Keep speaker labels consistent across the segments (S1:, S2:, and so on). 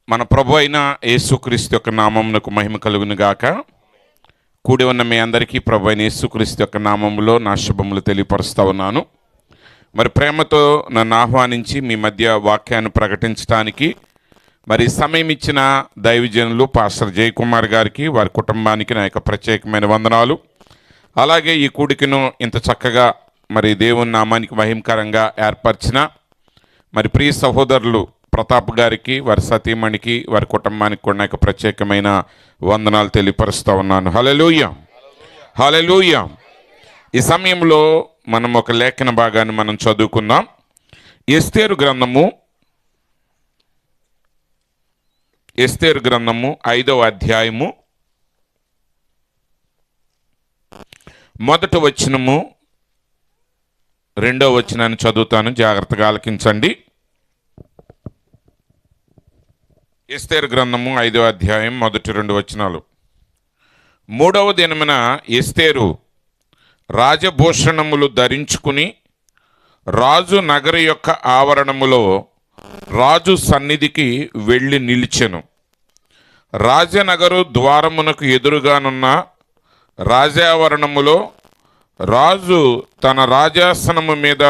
S1: మన ప్రభు అయిన యేసుక్రీస్తు యొక్క నామమునకు మహిమ కలుగును గాక. కూడి ఉన్న మీ అందరికీ ప్రభు అయిన యేసుక్రీస్తు యొక్క నామములో నా శుభములు తెలియపరుస్తూ ఉన్నాను. మరి ప్రేమతో నన్ను ఆహ్వానించి మీ మధ్య వాక్యాన్ని ప్రకటించడానికి మరి సమయం ఇచ్చిన దైవజనులు పాస్టర్ జయకుమార్ గారికి, వారి కుటుంబానికి నా యొక్క ప్రత్యేకమైన వందనాలు. అలాగే ఈ కూడికను ఇంత చక్కగా మరి దేవుని నామానికి మహిమకరంగా ఏర్పరిచిన మరి ప్రియ సహోదరులు ప్రతాప్ గారికి, వారి సతీమణికి, వారి కుటుంబానికి కూడా నాకు ప్రత్యేకమైన వందనాలు తెలియపరుస్తూ ఉన్నాను. హల్లెలూయా, హల్లెలూయా. ఈ సమయంలో మనం ఒక లేఖన భాగాన్ని మనం చదువుకుందాం. ఎస్తేరు గ్రంథము 5వ అధ్యాయము 1వ వచనము 2వ వచనాన్ని చదువుతాను, జాగ్రత్తగా ఆలకించండి. ఎస్తేరు గ్రంథము 5వ అధ్యాయం 1-2 వచనాలు. 3వ దినమున ఎస్తేరు రాజభూషణములు ధరించుకుని రాజు నగరి యొక్క ఆవరణములో రాజు సన్నిధికి వెళ్ళి నిలిచెను. రాజనగరు ద్వారమునకు ఎదురుగానున్న రాజావరణములో రాజు తన రాజాసనము మీద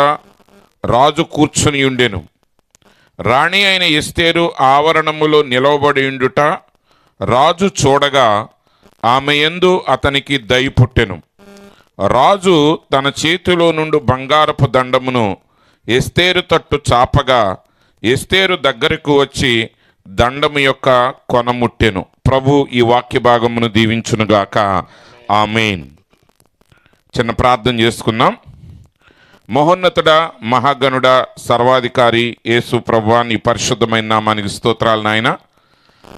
S1: రాజు కూర్చుని ఉండెను. రాణి అయిన ఎస్తేరు ఆవరణములో నిలవబడి ఉండుట రాజు చూడగా ఆమె యందు అతనికి దయ పుట్టెను. రాజు తన చేతిలో నుండి బంగారపు దండమును ఎస్తేరు తట్టు చాపగా ఎస్తేరు దగ్గరకు వచ్చి దండము యొక్క కొన ముట్టెను. ప్రభు ఈ వాక్య భాగమును దీవించునుగాక. ఆమేన్. చిన్న ప్రార్థన చేసుకుందాం. మహోన్నతుడా, మహాగణుడా, సర్వాధికారి యేసు ప్రభువా, నీ పరిశుద్ధమైన నామానికి స్తోత్రాలు నాయన.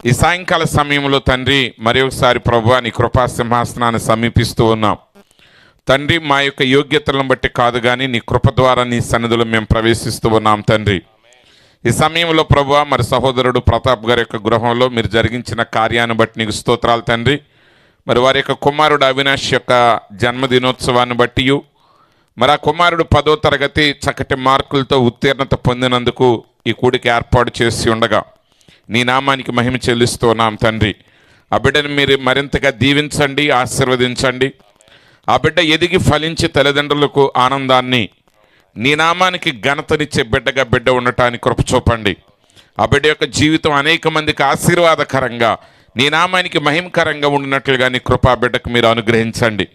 S1: ఈ సాయంకాల సమయంలో తండ్రి మరి ఒకసారి ప్రభువా నీ కృపా సింహాసనాన్ని సమీపిస్తూ ఉన్నాం తండ్రి. మా యొక్క యోగ్యతలను బట్టి కాదు కానీ నీ కృప ద్వారా నీ సన్నిధిలో మేము ప్రవేశిస్తూ ఉన్నాం తండ్రి. ఈ సమయంలో ప్రభువా మరి సహోదరుడు ప్రతాప్ గారి యొక్క గృహంలో మీరు జరిగించిన కార్యాన్ని బట్టి నీకు స్తోత్రాలు తండ్రి. మరి వారి యొక్క కుమారుడు అవినాష్ యొక్క జన్మదినోత్సవాన్ని బట్టి మరి ఆ కుమారుడు 10వ తరగతి చక్కటి మార్కులతో ఉత్తీర్ణత పొందినందుకు ఈ కూడికి ఏర్పాటు చేసి ఉండగా నీ నామానికి మహిమ చెల్లిస్తూ ఉన్నాం తండ్రి. ఆ బిడ్డను మీరు మరింతగా దీవించండి, ఆశీర్వదించండి. ఆ బిడ్డ ఎదిగి ఫలించి తల్లిదండ్రులకు ఆనందాన్ని, నీ నామానికి ఘనతనిచ్చే బిడ్డగా బిడ్డ ఉండటానికి కృప చూపండి. ఆ బిడ్డ యొక్క జీవితం అనేక మందికి ఆశీర్వాదకరంగా, నీ నామానికి మహిమకరంగా ఉండినట్లుగా నీ కృప ఆ బిడ్డకు మీరు అనుగ్రహించండి.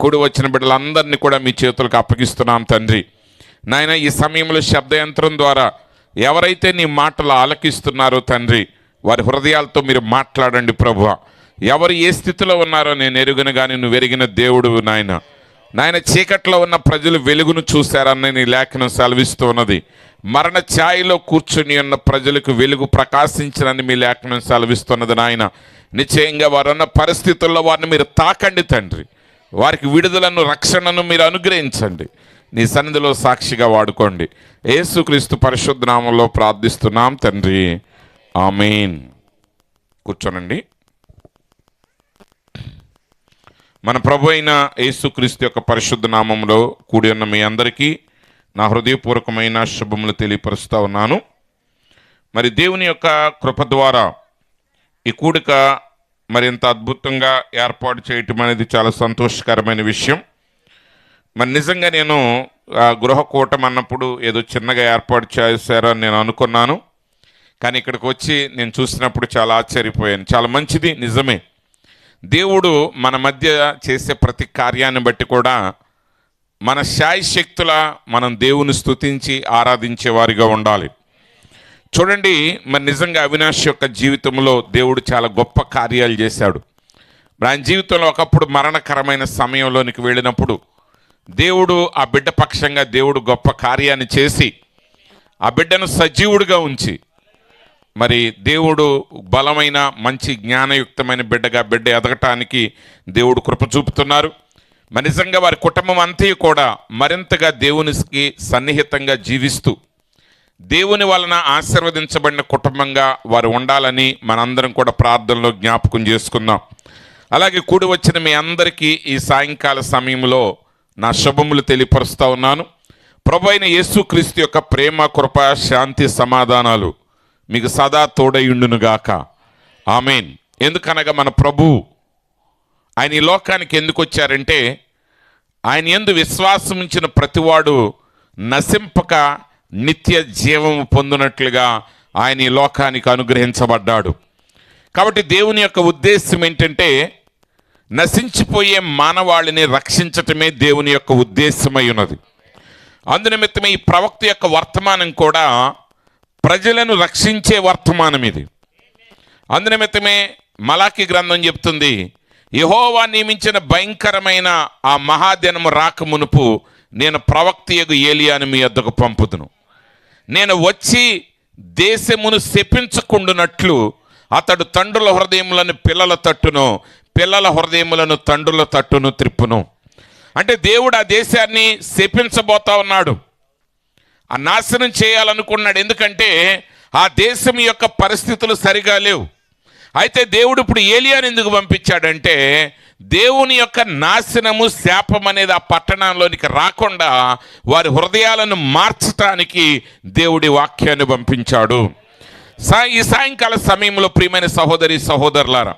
S1: కూడి వచ్చిన బిడ్డలందరినీ కూడా మీ చేతులకు అప్పగిస్తున్నాం తండ్రి. నాయన ఈ సమయంలో శబ్దయంత్రం ద్వారా ఎవరైతే నీ మాటలు ఆలకిస్తున్నారో తండ్రి, వారి హృదయాలతో మీరు మాట్లాడండి ప్రభువా. ఎవరు ఏ స్థితిలో ఉన్నారో నేను ఎరుగును కానీ నువ్వు ఎరిగిన దేవుడు నాయన. చీకట్లో ఉన్న ప్రజలు వెలుగును చూశారని నీ లేఖనం సెలవిస్తూ ఉన్నది. మరణ ఛాయలో కూర్చుని ఉన్న ప్రజలకు వెలుగు ప్రకాశించనని మీ లేఖనం సెలవిస్తున్నది నాయన. నిశ్చయంగా వారున్న పరిస్థితుల్లో వారిని మీరు తాకండి తండ్రి. వారికి విడుదలను, రక్షణను మీరు అనుగ్రహించండి. నీ సన్నిధిలో సాక్షిగా వాడుకోండి. యేసుక్రీస్తు పరిశుద్ధ నామములో ప్రార్థిస్తున్నాం తండ్రి. ఆమేన్. కూర్చోనండి. మన ప్రభు అయిన యేసుక్రీస్తు యొక్క పరిశుద్ధ నామములో కూడి ఉన్న మీ అందరికీ నా హృదయపూర్వకమైన శుభములు తెలియపరుస్తూ ఉన్నాను. మరి దేవుని యొక్క కృప ద్వారా ఈ కూడిక మరింత అద్భుతంగా ఏర్పాటు చేయటం అనేది చాలా సంతోషకరమైన విషయం. మరి నిజంగా నేను గృహకూటం అన్నప్పుడు ఏదో చిన్నగా ఏర్పాటు చేశారని నేను అనుకున్నాను. కానీ ఇక్కడికి వచ్చి నేను చూసినప్పుడు చాలా ఆశ్చర్యపోయాను. చాలా మంచిది, నిజమే. దేవుడు మన మధ్య చేసే ప్రతి కార్యాన్ని బట్టి కూడా మన శాయశక్తుల మనం దేవుని స్తుతించి ఆరాధించే వారిగా ఉండాలి. చూడండి, మరి నిజంగా అవినాష్ యొక్క జీవితంలో దేవుడు చాలా గొప్ప కార్యాలు చేశాడు. ఆయన జీవితంలో ఒకప్పుడు మరణకరమైన సమయంలోనికి వెళ్ళినప్పుడు దేవుడు ఆ బిడ్డ పక్షంగా దేవుడు గొప్ప కార్యాన్ని చేసి ఆ బిడ్డను సజీవుడిగా ఉంచి మరి దేవుడు బలమైన మంచి జ్ఞానయుక్తమైన బిడ్డ ఎదగటానికి దేవుడు కృప చూపుతున్నారు. మరి నిజంగా వారి కుటుంబం అంతా కూడా మరింతగా దేవునికి సన్నిహితంగా జీవిస్తూ దేవుని వలన ఆశీర్వదించబడిన కుటుంబంగా వారు ఉండాలని మనందరం కూడా ప్రార్థనలో జ్ఞాపకం చేసుకుందాం. అలాగే కూడి వచ్చిన మీ అందరికీ ఈ సాయంకాల సమయంలో నా శుభములు తెలియపరుస్తూ ఉన్నాను. ప్రభు అయిన యేసుక్రీస్తు యొక్క ప్రేమ, కృప, శాంతి, సమాధానాలు మీకు సదా తోడయుండునుగాక. ఆమేన్. ఎందుకనగా మన ప్రభువు ఆయన ఈ లోకానికి ఎందుకు వచ్చారంటే, ఆయన యందు విశ్వాసం ఉంచిన ప్రతివాడు నశింపక నిత్య జీవము పొందినట్లుగా ఆయన ఈ లోకానికి అనుగ్రహించబడ్డాడు. కాబట్టి దేవుని యొక్క ఉద్దేశం ఏంటంటే, నశించిపోయే మానవాళిని రక్షించటమే దేవుని యొక్క ఉద్దేశమై ఉన్నది. అందునిమిత్తమే ఈ ప్రవక్త యొక్క వర్తమానం కూడా ప్రజలను రక్షించే వర్తమానం ఇది. అందునిమిత్తమే మలాకి గ్రంథం చెప్తుంది, యెహోవా నియమించిన భయంకరమైన ఆ మహాదినము రాకమునుపు నేను ప్రవక్తయగు ఏలియాను మీ వద్దకు పంపుదును. నేను వచ్చి దేశమును శపించకుండునట్లు అతడు తండ్రుల హృదయములను పిల్లల తట్టును, పిల్లల హృదయములను తండ్రుల తట్టును త్రిప్పును. అంటే దేవుడు ఆ దేశాన్ని శపించబోతా ఉన్నాడు, ఆ నాశనం చేయాలనుకున్నాడు. ఎందుకంటే ఆ దేశం యొక్క పరిస్థితులు సరిగా లేవు. అయితే దేవుడు ఇప్పుడు ఏలియాని ఎందుకు పంపించాడంటే, దేవుని యొక్క నాశనము, శాపం అనేది ఆ పట్టణంలోనికి రాకుండా వారి హృదయాలను మార్చటానికి దేవుడి వాక్యాన్ని పంపించాడు. ఈ సాయంకాల సమయంలో ప్రియమైన సహోదరి సహోదరులారా,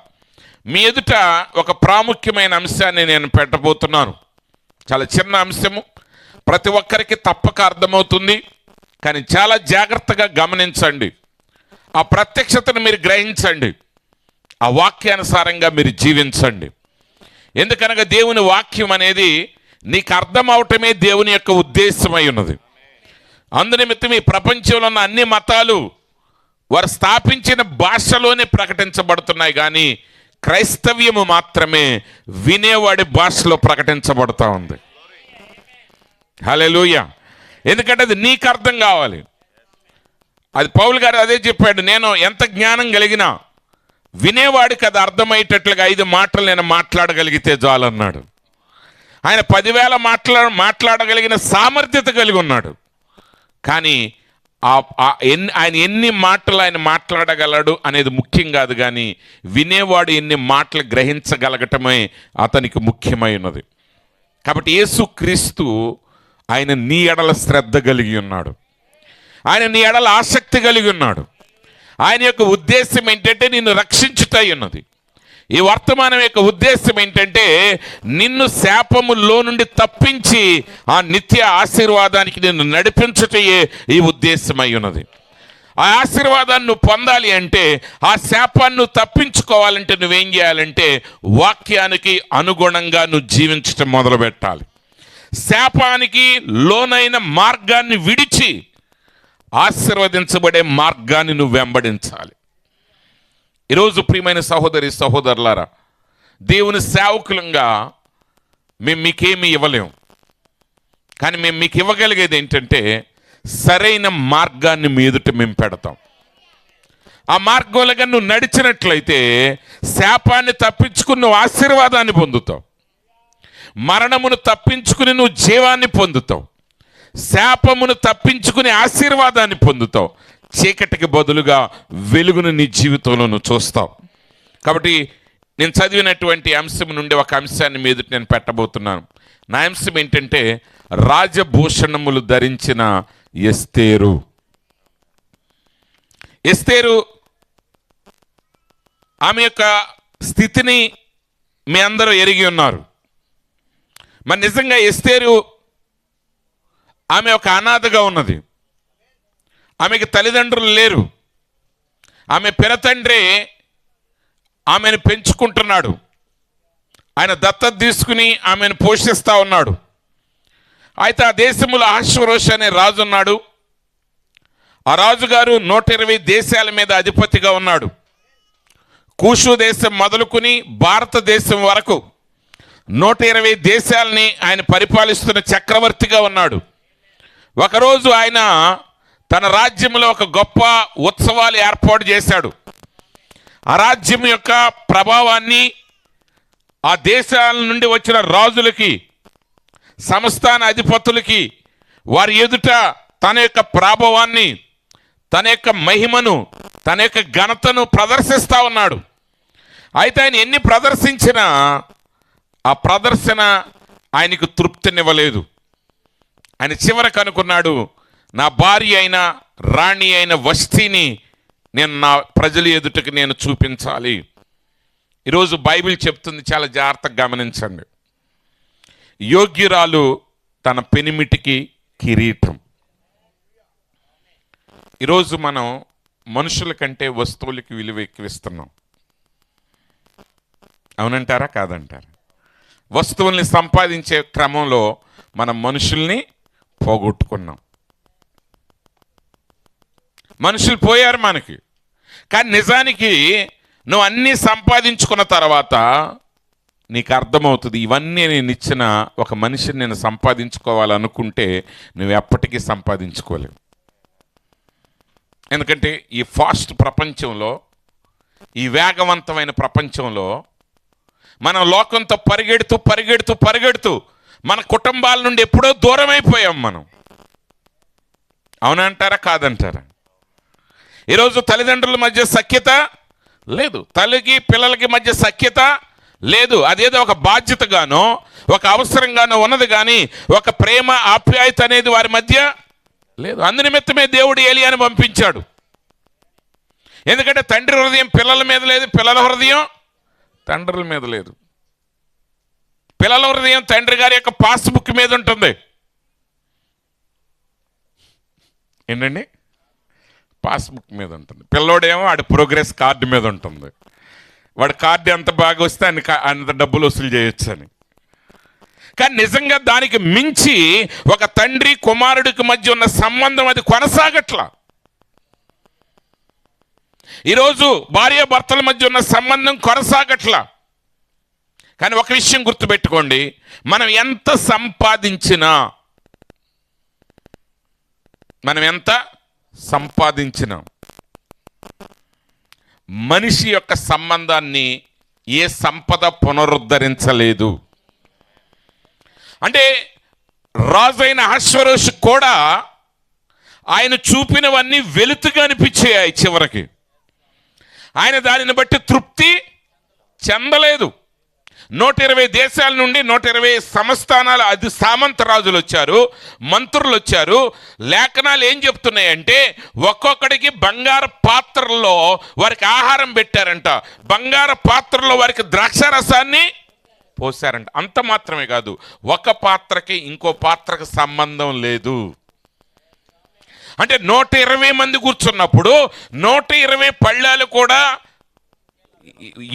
S1: మీ ఎదుట ఒక ప్రాముఖ్యమైన అంశాన్ని నేను పెట్టబోతున్నాను. చాలా చిన్న అంశము, ప్రతి ఒక్కరికి తప్పక అర్థమవుతుంది, కానీ చాలా జాగ్రత్తగా గమనించండి. ఆ ప్రత్యక్షతను మీరు గ్రహించండి, ఆ వాక్యానుసారంగా మీరు జీవించండి. ఎందుకనగా దేవుని వాక్యం అనేది నీకు అర్థం అవటమే దేవుని యొక్క ఉద్దేశమై ఉన్నది. అందునిమిత్తం ఈ ప్రపంచంలో ఉన్న అన్ని మతాలు వారు స్థాపించిన భాషలోనే ప్రకటించబడుతున్నాయి, కానీ క్రైస్తవ్యము మాత్రమే వినేవాడి భాషలో ప్రకటించబడుతూ ఉంది. హల్లెలూయా. ఎందుకంటే అది నీకు అర్థం కావాలి. అది పౌలు గారు అదే చెప్పాడు, నేను ఎంత జ్ఞానం కలిగినా వినేవాడికి అది అర్థమయ్యేటట్లుగా 5 మాటలు నేను మాట్లాడగలిగితే చాలన్నాడు. ఆయన 10,000 మాట్లాడగలిగిన సామర్థ్యత కలిగి ఉన్నాడు. కానీ ఆయన ఎన్ని మాటలు ఆయన మాట్లాడగలడు అనేది ముఖ్యం కాదు, కానీ వినేవాడు ఎన్ని మాటలు గ్రహించగలగటమే అతనికి ముఖ్యమై ఉన్నది. కాబట్టి యేసుక్రీస్తు ఆయన నీ ఎడల శ్రద్ధ కలిగి ఉన్నాడు, ఆయన నీ ఎడల ఆసక్తి కలిగి ఉన్నాడు. ఆయన యొక్క ఉద్దేశం ఏంటంటే నిన్ను రక్షించుటై ఉన్నది. ఈ వర్తమానం యొక్క ఉద్దేశం ఏంటంటే నిన్ను శాపములో నుండి తప్పించి ఆ నిత్య ఆశీర్వాదానికి నిన్ను నడిపించుటయే ఈ ఉద్దేశమై ఉన్నది. ఆ ఆశీర్వాదాన్ని నువ్వు పొందాలి అంటే, ఆ శాపాన్ని నువ్వు తప్పించుకోవాలంటే నువ్వేం చేయాలంటే వాక్యానికి అనుగుణంగా నువ్వు జీవించటం మొదలు పెట్టాలి. శాపానికి లోనైన మార్గాన్ని విడిచి ఆశీర్వదించబడే మార్గాన్ని నువ్వు వెంబడించాలి. ఈరోజు ప్రియమైన సహోదరి సహోదరులారా, దేవుని సేవకులంగా మేము మీకేమీ ఇవ్వలేము, కానీ మేము మీకు ఇవ్వగలిగేది ఏంటంటే సరైన మార్గాన్ని మీ ఎదుట మేము పెడతాం. ఆ మార్గంలోగా నువ్వు నడిచినట్లయితే శాపాన్ని తప్పించుకుని నువ్వు ఆశీర్వాదాన్ని పొందుతావు, మరణమును తప్పించుకుని నువ్వు జీవాన్ని పొందుతావు, శాపమును తప్పించుకుని ఆశీర్వాదాన్ని పొందుతావు, చీకటికి బదులుగా వెలుగును నీ జీవితంలో నువ్వు చూస్తావు. కాబట్టి నేను చదివినటువంటి అంశం నుండి ఒక అంశాన్ని మీద నేను పెట్టబోతున్నాను. నా అంశం ఏంటంటే రాజభూషణములు ధరించిన ఎస్తేరు. ఎస్తేరు ఆమె యొక్క స్థితిని మీ అందరూ ఎరిగి ఉన్నారు. మరి నిజంగా ఎస్తేరు ఆమె ఒక అనాథగా ఉన్నది. ఆమెకి తల్లిదండ్రులు లేరు. ఆమె పినతండ్రి ఆమెను పెంచుకుంటున్నాడు. ఆయన దత్తత తీసుకుని ఆమెను పోషిస్తూ ఉన్నాడు. అయితే ఆ దేశంలో అహష్వేరోషు అనే రాజు ఉన్నాడు. ఆ రాజుగారు 120 దేశాల మీద అధిపతిగా ఉన్నాడు. కూషు దేశం మొదలుకుని భారతదేశం వరకు 120 దేశాలని ఆయన పరిపాలిస్తున్న చక్రవర్తిగా ఉన్నాడు. ఒకరోజు ఆయన తన రాజ్యంలో ఒక గొప్ప ఉత్సవాలు ఏర్పాటు చేశాడు. ఆ రాజ్యం యొక్క ప్రభావాన్ని ఆ దేశాల నుండి వచ్చిన రాజులకి, సంస్థాన అధిపతులకి వారి ఎదుట తన యొక్క ప్రభావాన్ని, తన యొక్క మహిమను, తన యొక్క ఘనతను ప్రదర్శిస్తూ ఉన్నాడు. అయితే ఆయన ఎన్ని ప్రదర్శించినా ఆ ప్రదర్శన ఆయనకు తృప్తినివ్వలేదు. ఆయన చివరకు అనుకున్నాడు, నా భార్య అయిన రాణి అయిన వష్టిని నేను నా ప్రజల ఎదుటకి నేను చూపించాలి. ఈరోజు బైబిల్ చెప్తుంది, చాలా జాగ్రత్తగా గమనించండి. యోగ్యురాలు తన పెనిమిటికి కిరీటం. ఈరోజు మనం మనుషుల కంటే వస్తువులకి విలువ ఎక్కువిస్తున్నాం. అవునంటారా కాదంటారా? వస్తువుల్ని సంపాదించే క్రమంలో మనం మనుషుల్ని పోగొట్టుకున్నాం. మనుషులు పోయారు మనకి. కానీ నిజానికి నువ్వు అన్నీ సంపాదించుకున్న తర్వాత నీకు అర్థమవుతుంది, ఇవన్నీ నేను ఇచ్చిన ఒక మనిషిని నేను సంపాదించుకోవాలనుకుంటే నువ్వు ఎప్పటికీ సంపాదించుకోలేవు. ఎందుకంటే ఈ ఫాస్ట్ ప్రపంచంలో, ఈ వేగవంతమైన ప్రపంచంలో మనం లోకంతో పరిగెడుతూ పరిగెడుతూ పరిగెడుతూ మన కుటుంబాల నుండి ఎప్పుడో దూరం అయిపోయాం మనం. అవునంటారా కాదంటారా? ఈరోజు తల్లిదండ్రుల మధ్య సఖ్యత లేదు, తల్లికి పిల్లలకి మధ్య సఖ్యత లేదు. అదేదో ఒక బాధ్యతగానో ఒక అవసరంగానో ఉన్నది, కానీ ఒక ప్రేమ ఆప్యాయత అనేది వారి మధ్య లేదు. అందునిమిత్తమే దేవుడు ఏలియాను పంపించాడు. ఎందుకంటే తండ్రి హృదయం పిల్లల మీద లేదు, పిల్లల హృదయం తండ్రుల మీద లేదు. పిల్లల హృదయం తండ్రి గారి యొక్క పాస్బుక్ మీద ఉంటుంది. ఏంటండి? పాస్బుక్ మీద ఉంటుంది. పిల్లోడేమో వాడి ప్రోగ్రెస్ కార్డు మీద ఉంటుంది. వాడి కార్డు ఎంత బాగా వస్తే అంత డబ్బులు వసూలు చేయొచ్చు అని. కానీ నిజంగా దానికి మించి ఒక తండ్రి కుమారుడికి మధ్య ఉన్న సంబంధం అది కొనసాగట్లా. ఈరోజు భార్యాభర్తల మధ్య ఉన్న సంబంధం కొనసాగట్లా. కానీ ఒక విషయం గుర్తుపెట్టుకోండి, మనం ఎంత సంపాదించినా మనిషి యొక్క సంబంధాన్ని ఏ సంపద పునరుద్ధరించలేదు. అంటే రాజైన అహష్వేరోషు కూడా ఆయన చూపినవన్నీ వెలుతుగా అనిపించాయి. చివరికి ఆయన దానిని బట్టి తృప్తి చెందలేదు. 120 దేశాల నుండి 120 సంస్థానాల అది సామంత రాజులు వచ్చారు, మంత్రులు వచ్చారు. లేఖనాలు ఏం చెప్తున్నాయంటే ఒక్కొక్కడికి బంగారు పాత్రల్లో వారికి ఆహారం పెట్టారంట, బంగారు పాత్రలో వారికి ద్రాక్షారసాన్ని పోసారంట. అంత మాత్రమే కాదు, ఒక పాత్రకి ఇంకో పాత్రకు సంబంధం లేదు. అంటే 120 మంది కూర్చున్నప్పుడు 120 పళ్ళాలు కూడా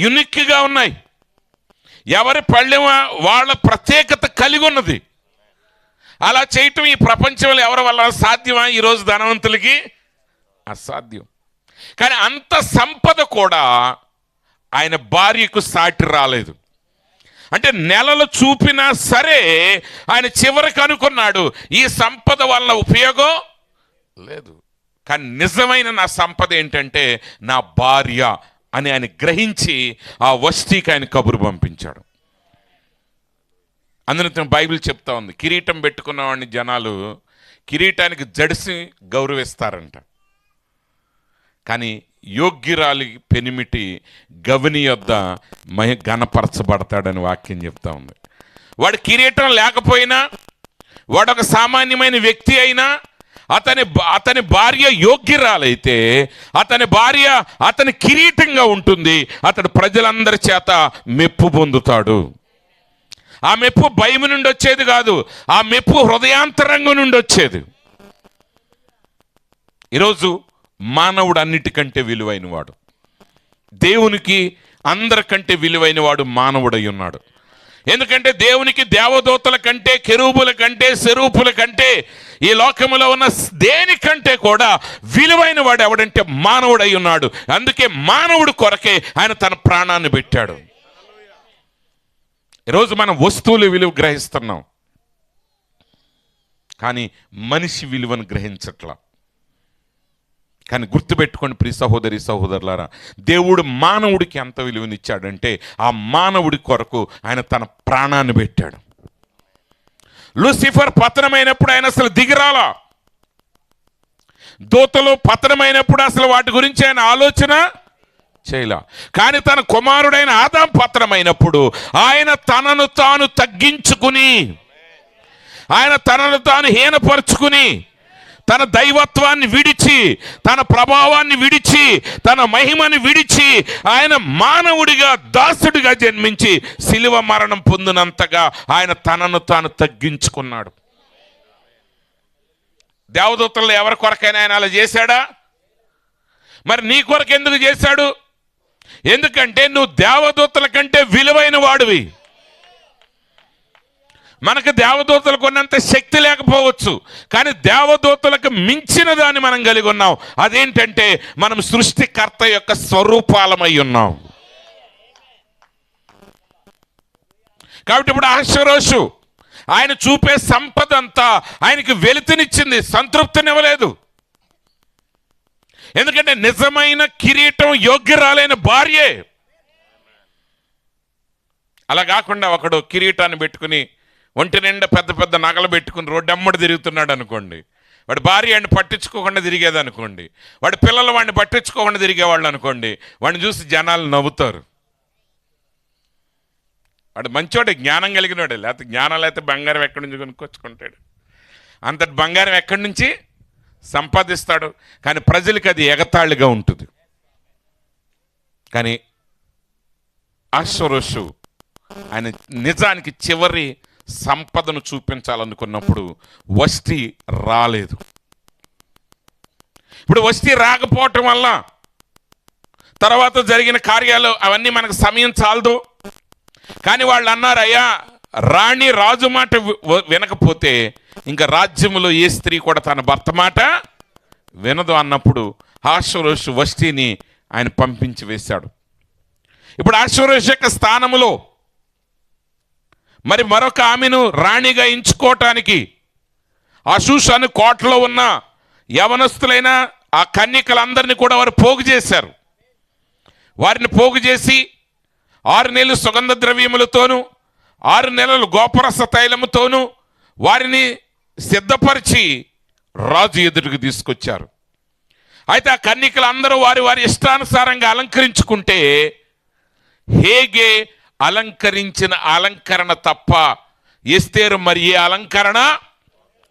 S1: యునిక్గా ఉన్నాయి. ఎవరి పళ్ళెం వాళ్ళ ప్రత్యేకత కలిగి ఉన్నది. అలా చేయటం ఈ ప్రపంచంలో ఎవరి వల్ల సాధ్యమా? ఈరోజు ధనవంతులకి అసాధ్యం. కానీ అంత సంపద కూడా ఆయన భార్యకు సాటి రాలేదు. అంటే నెలలు చూపినా సరే ఆయన చివరికి అనుకున్నాడు, ఈ సంపద వల్ల ఉపయోగం లేదు. కానీ నిజమైన నా సంపద ఏంటంటే నా భార్య అని ఆయన గ్రహించి ఆ వస్తీకి ఆయన కబురు పంపించాడు. అందులో బైబిల్ చెప్తా ఉంది, కిరీటం పెట్టుకున్న వాడిని జనాలు కిరీటానికి జడిసి గౌరవిస్తారంట. కానీ యోగ్యురాలి పెనిమిటి గవిని యొద్ద ఘనపరచబడతాడని వాక్యం చెప్తా ఉంది. వాడు కిరీటం లేకపోయినా, వాడు ఒక సామాన్యమైన వ్యక్తి అయినా, అతని భార్య యోగ్యురాలైతే అతని భార్య అతని కిరీటంగా ఉంటుంది. అతడు ప్రజలందరి చేత మెప్పు పొందుతాడు. ఆ మెప్పు భయం నుండి వచ్చేది కాదు, ఆ మెప్పు హృదయాంతరంగం నుండి వచ్చేది. ఈరోజు మానవుడు అన్నిటికంటే విలువైన వాడు. దేవునికి అందరికంటే విలువైన వాడు మానవుడై ఉన్నాడు. ఎందుకంటే దేవునికి దేవదూతల కంటే, కెరూబుల కంటే, సెరూపుల కంటే, ఈ లోకములో ఉన్న దేనికంటే కూడా విలువైన వాడు ఎవడంటే మానవుడై ఉన్నాడు. అందుకే మానవుడు కొరకే ఆయన తన ప్రాణాన్ని పెట్టాడు. ఈరోజు మనం వస్తువుల విలువ గ్రహిస్తున్నాం, కానీ మనిషి విలువను గ్రహించట్లా. కానీ గుర్తుపెట్టుకోండి ప్రియ సహోదరి సహోదరులారా, దేవుడు మానవుడికి ఎంత విలువనిచ్చాడంటే ఆ మానవుడి కొరకు ఆయన తన ప్రాణాన్ని పెట్టాడు. లూసిఫర్ పతనమైనప్పుడు ఆయన అసలు దిగిరాలా. దూతలు పతనమైనప్పుడు అసలు వాటి గురించి ఆయన ఆలోచన చేయలా. కానీ తన కుమారుడైన ఆదాం పతనమైనప్పుడు ఆయన తనను తాను తగ్గించుకుని, ఆయన తనను తాను హీనపరుచుకుని తన దైవత్వాన్ని విడిచి, తన ప్రభావాన్ని విడిచి, తన మహిమని విడిచి ఆయన మానవుడిగా, దాసుడిగా జన్మించి శిలువ మరణం పొందినంతగా ఆయన తనను తాను తగ్గించుకున్నాడు. దేవదూతల్లో ఎవరి కొరకైనా ఆయన అలా చేశాడా? మరి నీ కొరకు ఎందుకు చేశాడు? ఎందుకంటే నువ్వు దేవదూతల కంటే విలువైన వాడివి. మనకు దేవదూతలకు ఉన్నంత శక్తి లేకపోవచ్చు, కానీ దేవదూతలకు మించిన దాన్ని మనం కలిగి ఉన్నాం. అదేంటంటే మనం సృష్టికర్త యొక్క స్వరూపాలమై ఉన్నాం. కాబట్టి ఇప్పుడు అహష్వేరోషు ఆయన చూపే సంపద అంతా ఆయనకి వెలితినిచ్చింది, సంతృప్తినివ్వలేదు. ఎందుకంటే నిజమైన కిరీటం యోగ్యురాలైన భార్యే. అలా కాకుండా ఒకడు కిరీటాన్ని పెట్టుకుని ఒంటి నిండా పెద్ద పెద్ద నగలు పెట్టుకుని రోడ్డమ్మడి తిరుగుతున్నాడు అనుకోండి, వాడి భార్య వాడిని పట్టించుకోకుండా తిరిగేది అనుకోండి, వాడి పిల్లలు వాడిని పట్టించుకోకుండా తిరిగేవాళ్ళు అనుకోండి, వాడిని చూసి జనాలు నవ్వుతారు. వాడు మంచోడే, జ్ఞానం కలిగినవాడే. లేకపోతే జ్ఞానం లేకపోతే బంగారం ఎక్కడి నుంచి కొనుక్కొచ్చుకుంటాడు? అంతటి బంగారం ఎక్కడి నుంచి సంపాదిస్తాడు? కానీ ప్రజలకి అది ఎగతాళిగా ఉంటుంది. కానీ అహష్వేరోషు ఆయన నిజానికి చివరి సంపదను చూపించాలనుకున్నప్పుడు వష్టి రాలేదు. ఇప్పుడు వష్టి రాకపోవటం వల్ల తర్వాత జరిగిన కార్యాలు అవన్నీ మనకు సమయం చాలదు. కానీ వాళ్ళు అన్నారు, అయ్యా రాణి రాజు మాట వినకపోతే ఇంకా రాజ్యములో ఏ స్త్రీ కూడా తన భర్త మాట వినదు అన్నప్పుడు అహష్వేరోషు వష్టిని ఆయన పంపించి వేశాడు. ఇప్పుడు అహష్వేరోషు యొక్క స్థానములో మరి మరొక ఆమెను రాణిగా ఎంచుకోవటానికి అషూషను కోటలో ఉన్న యవనస్తులైన ఆ కన్యకలందరినీ కూడా వారు పోగు చేశారు. వారిని పోగు చేసి 6 నెలలు సుగంధ ద్రవ్యములతోనూ 6 నెలలు గోపరస తైలముతోనూ వారిని సిద్ధపరిచి రాజు ఎదుటికి తీసుకొచ్చారు. అయితే ఆ కన్యకలందరూ వారి వారి ఇష్టానుసారంగా అలంకరించుకుంటే హేగే అలంకరించిన అలంకరణ తప్ప ఎస్తేరు మరి ఏ అలంకరణ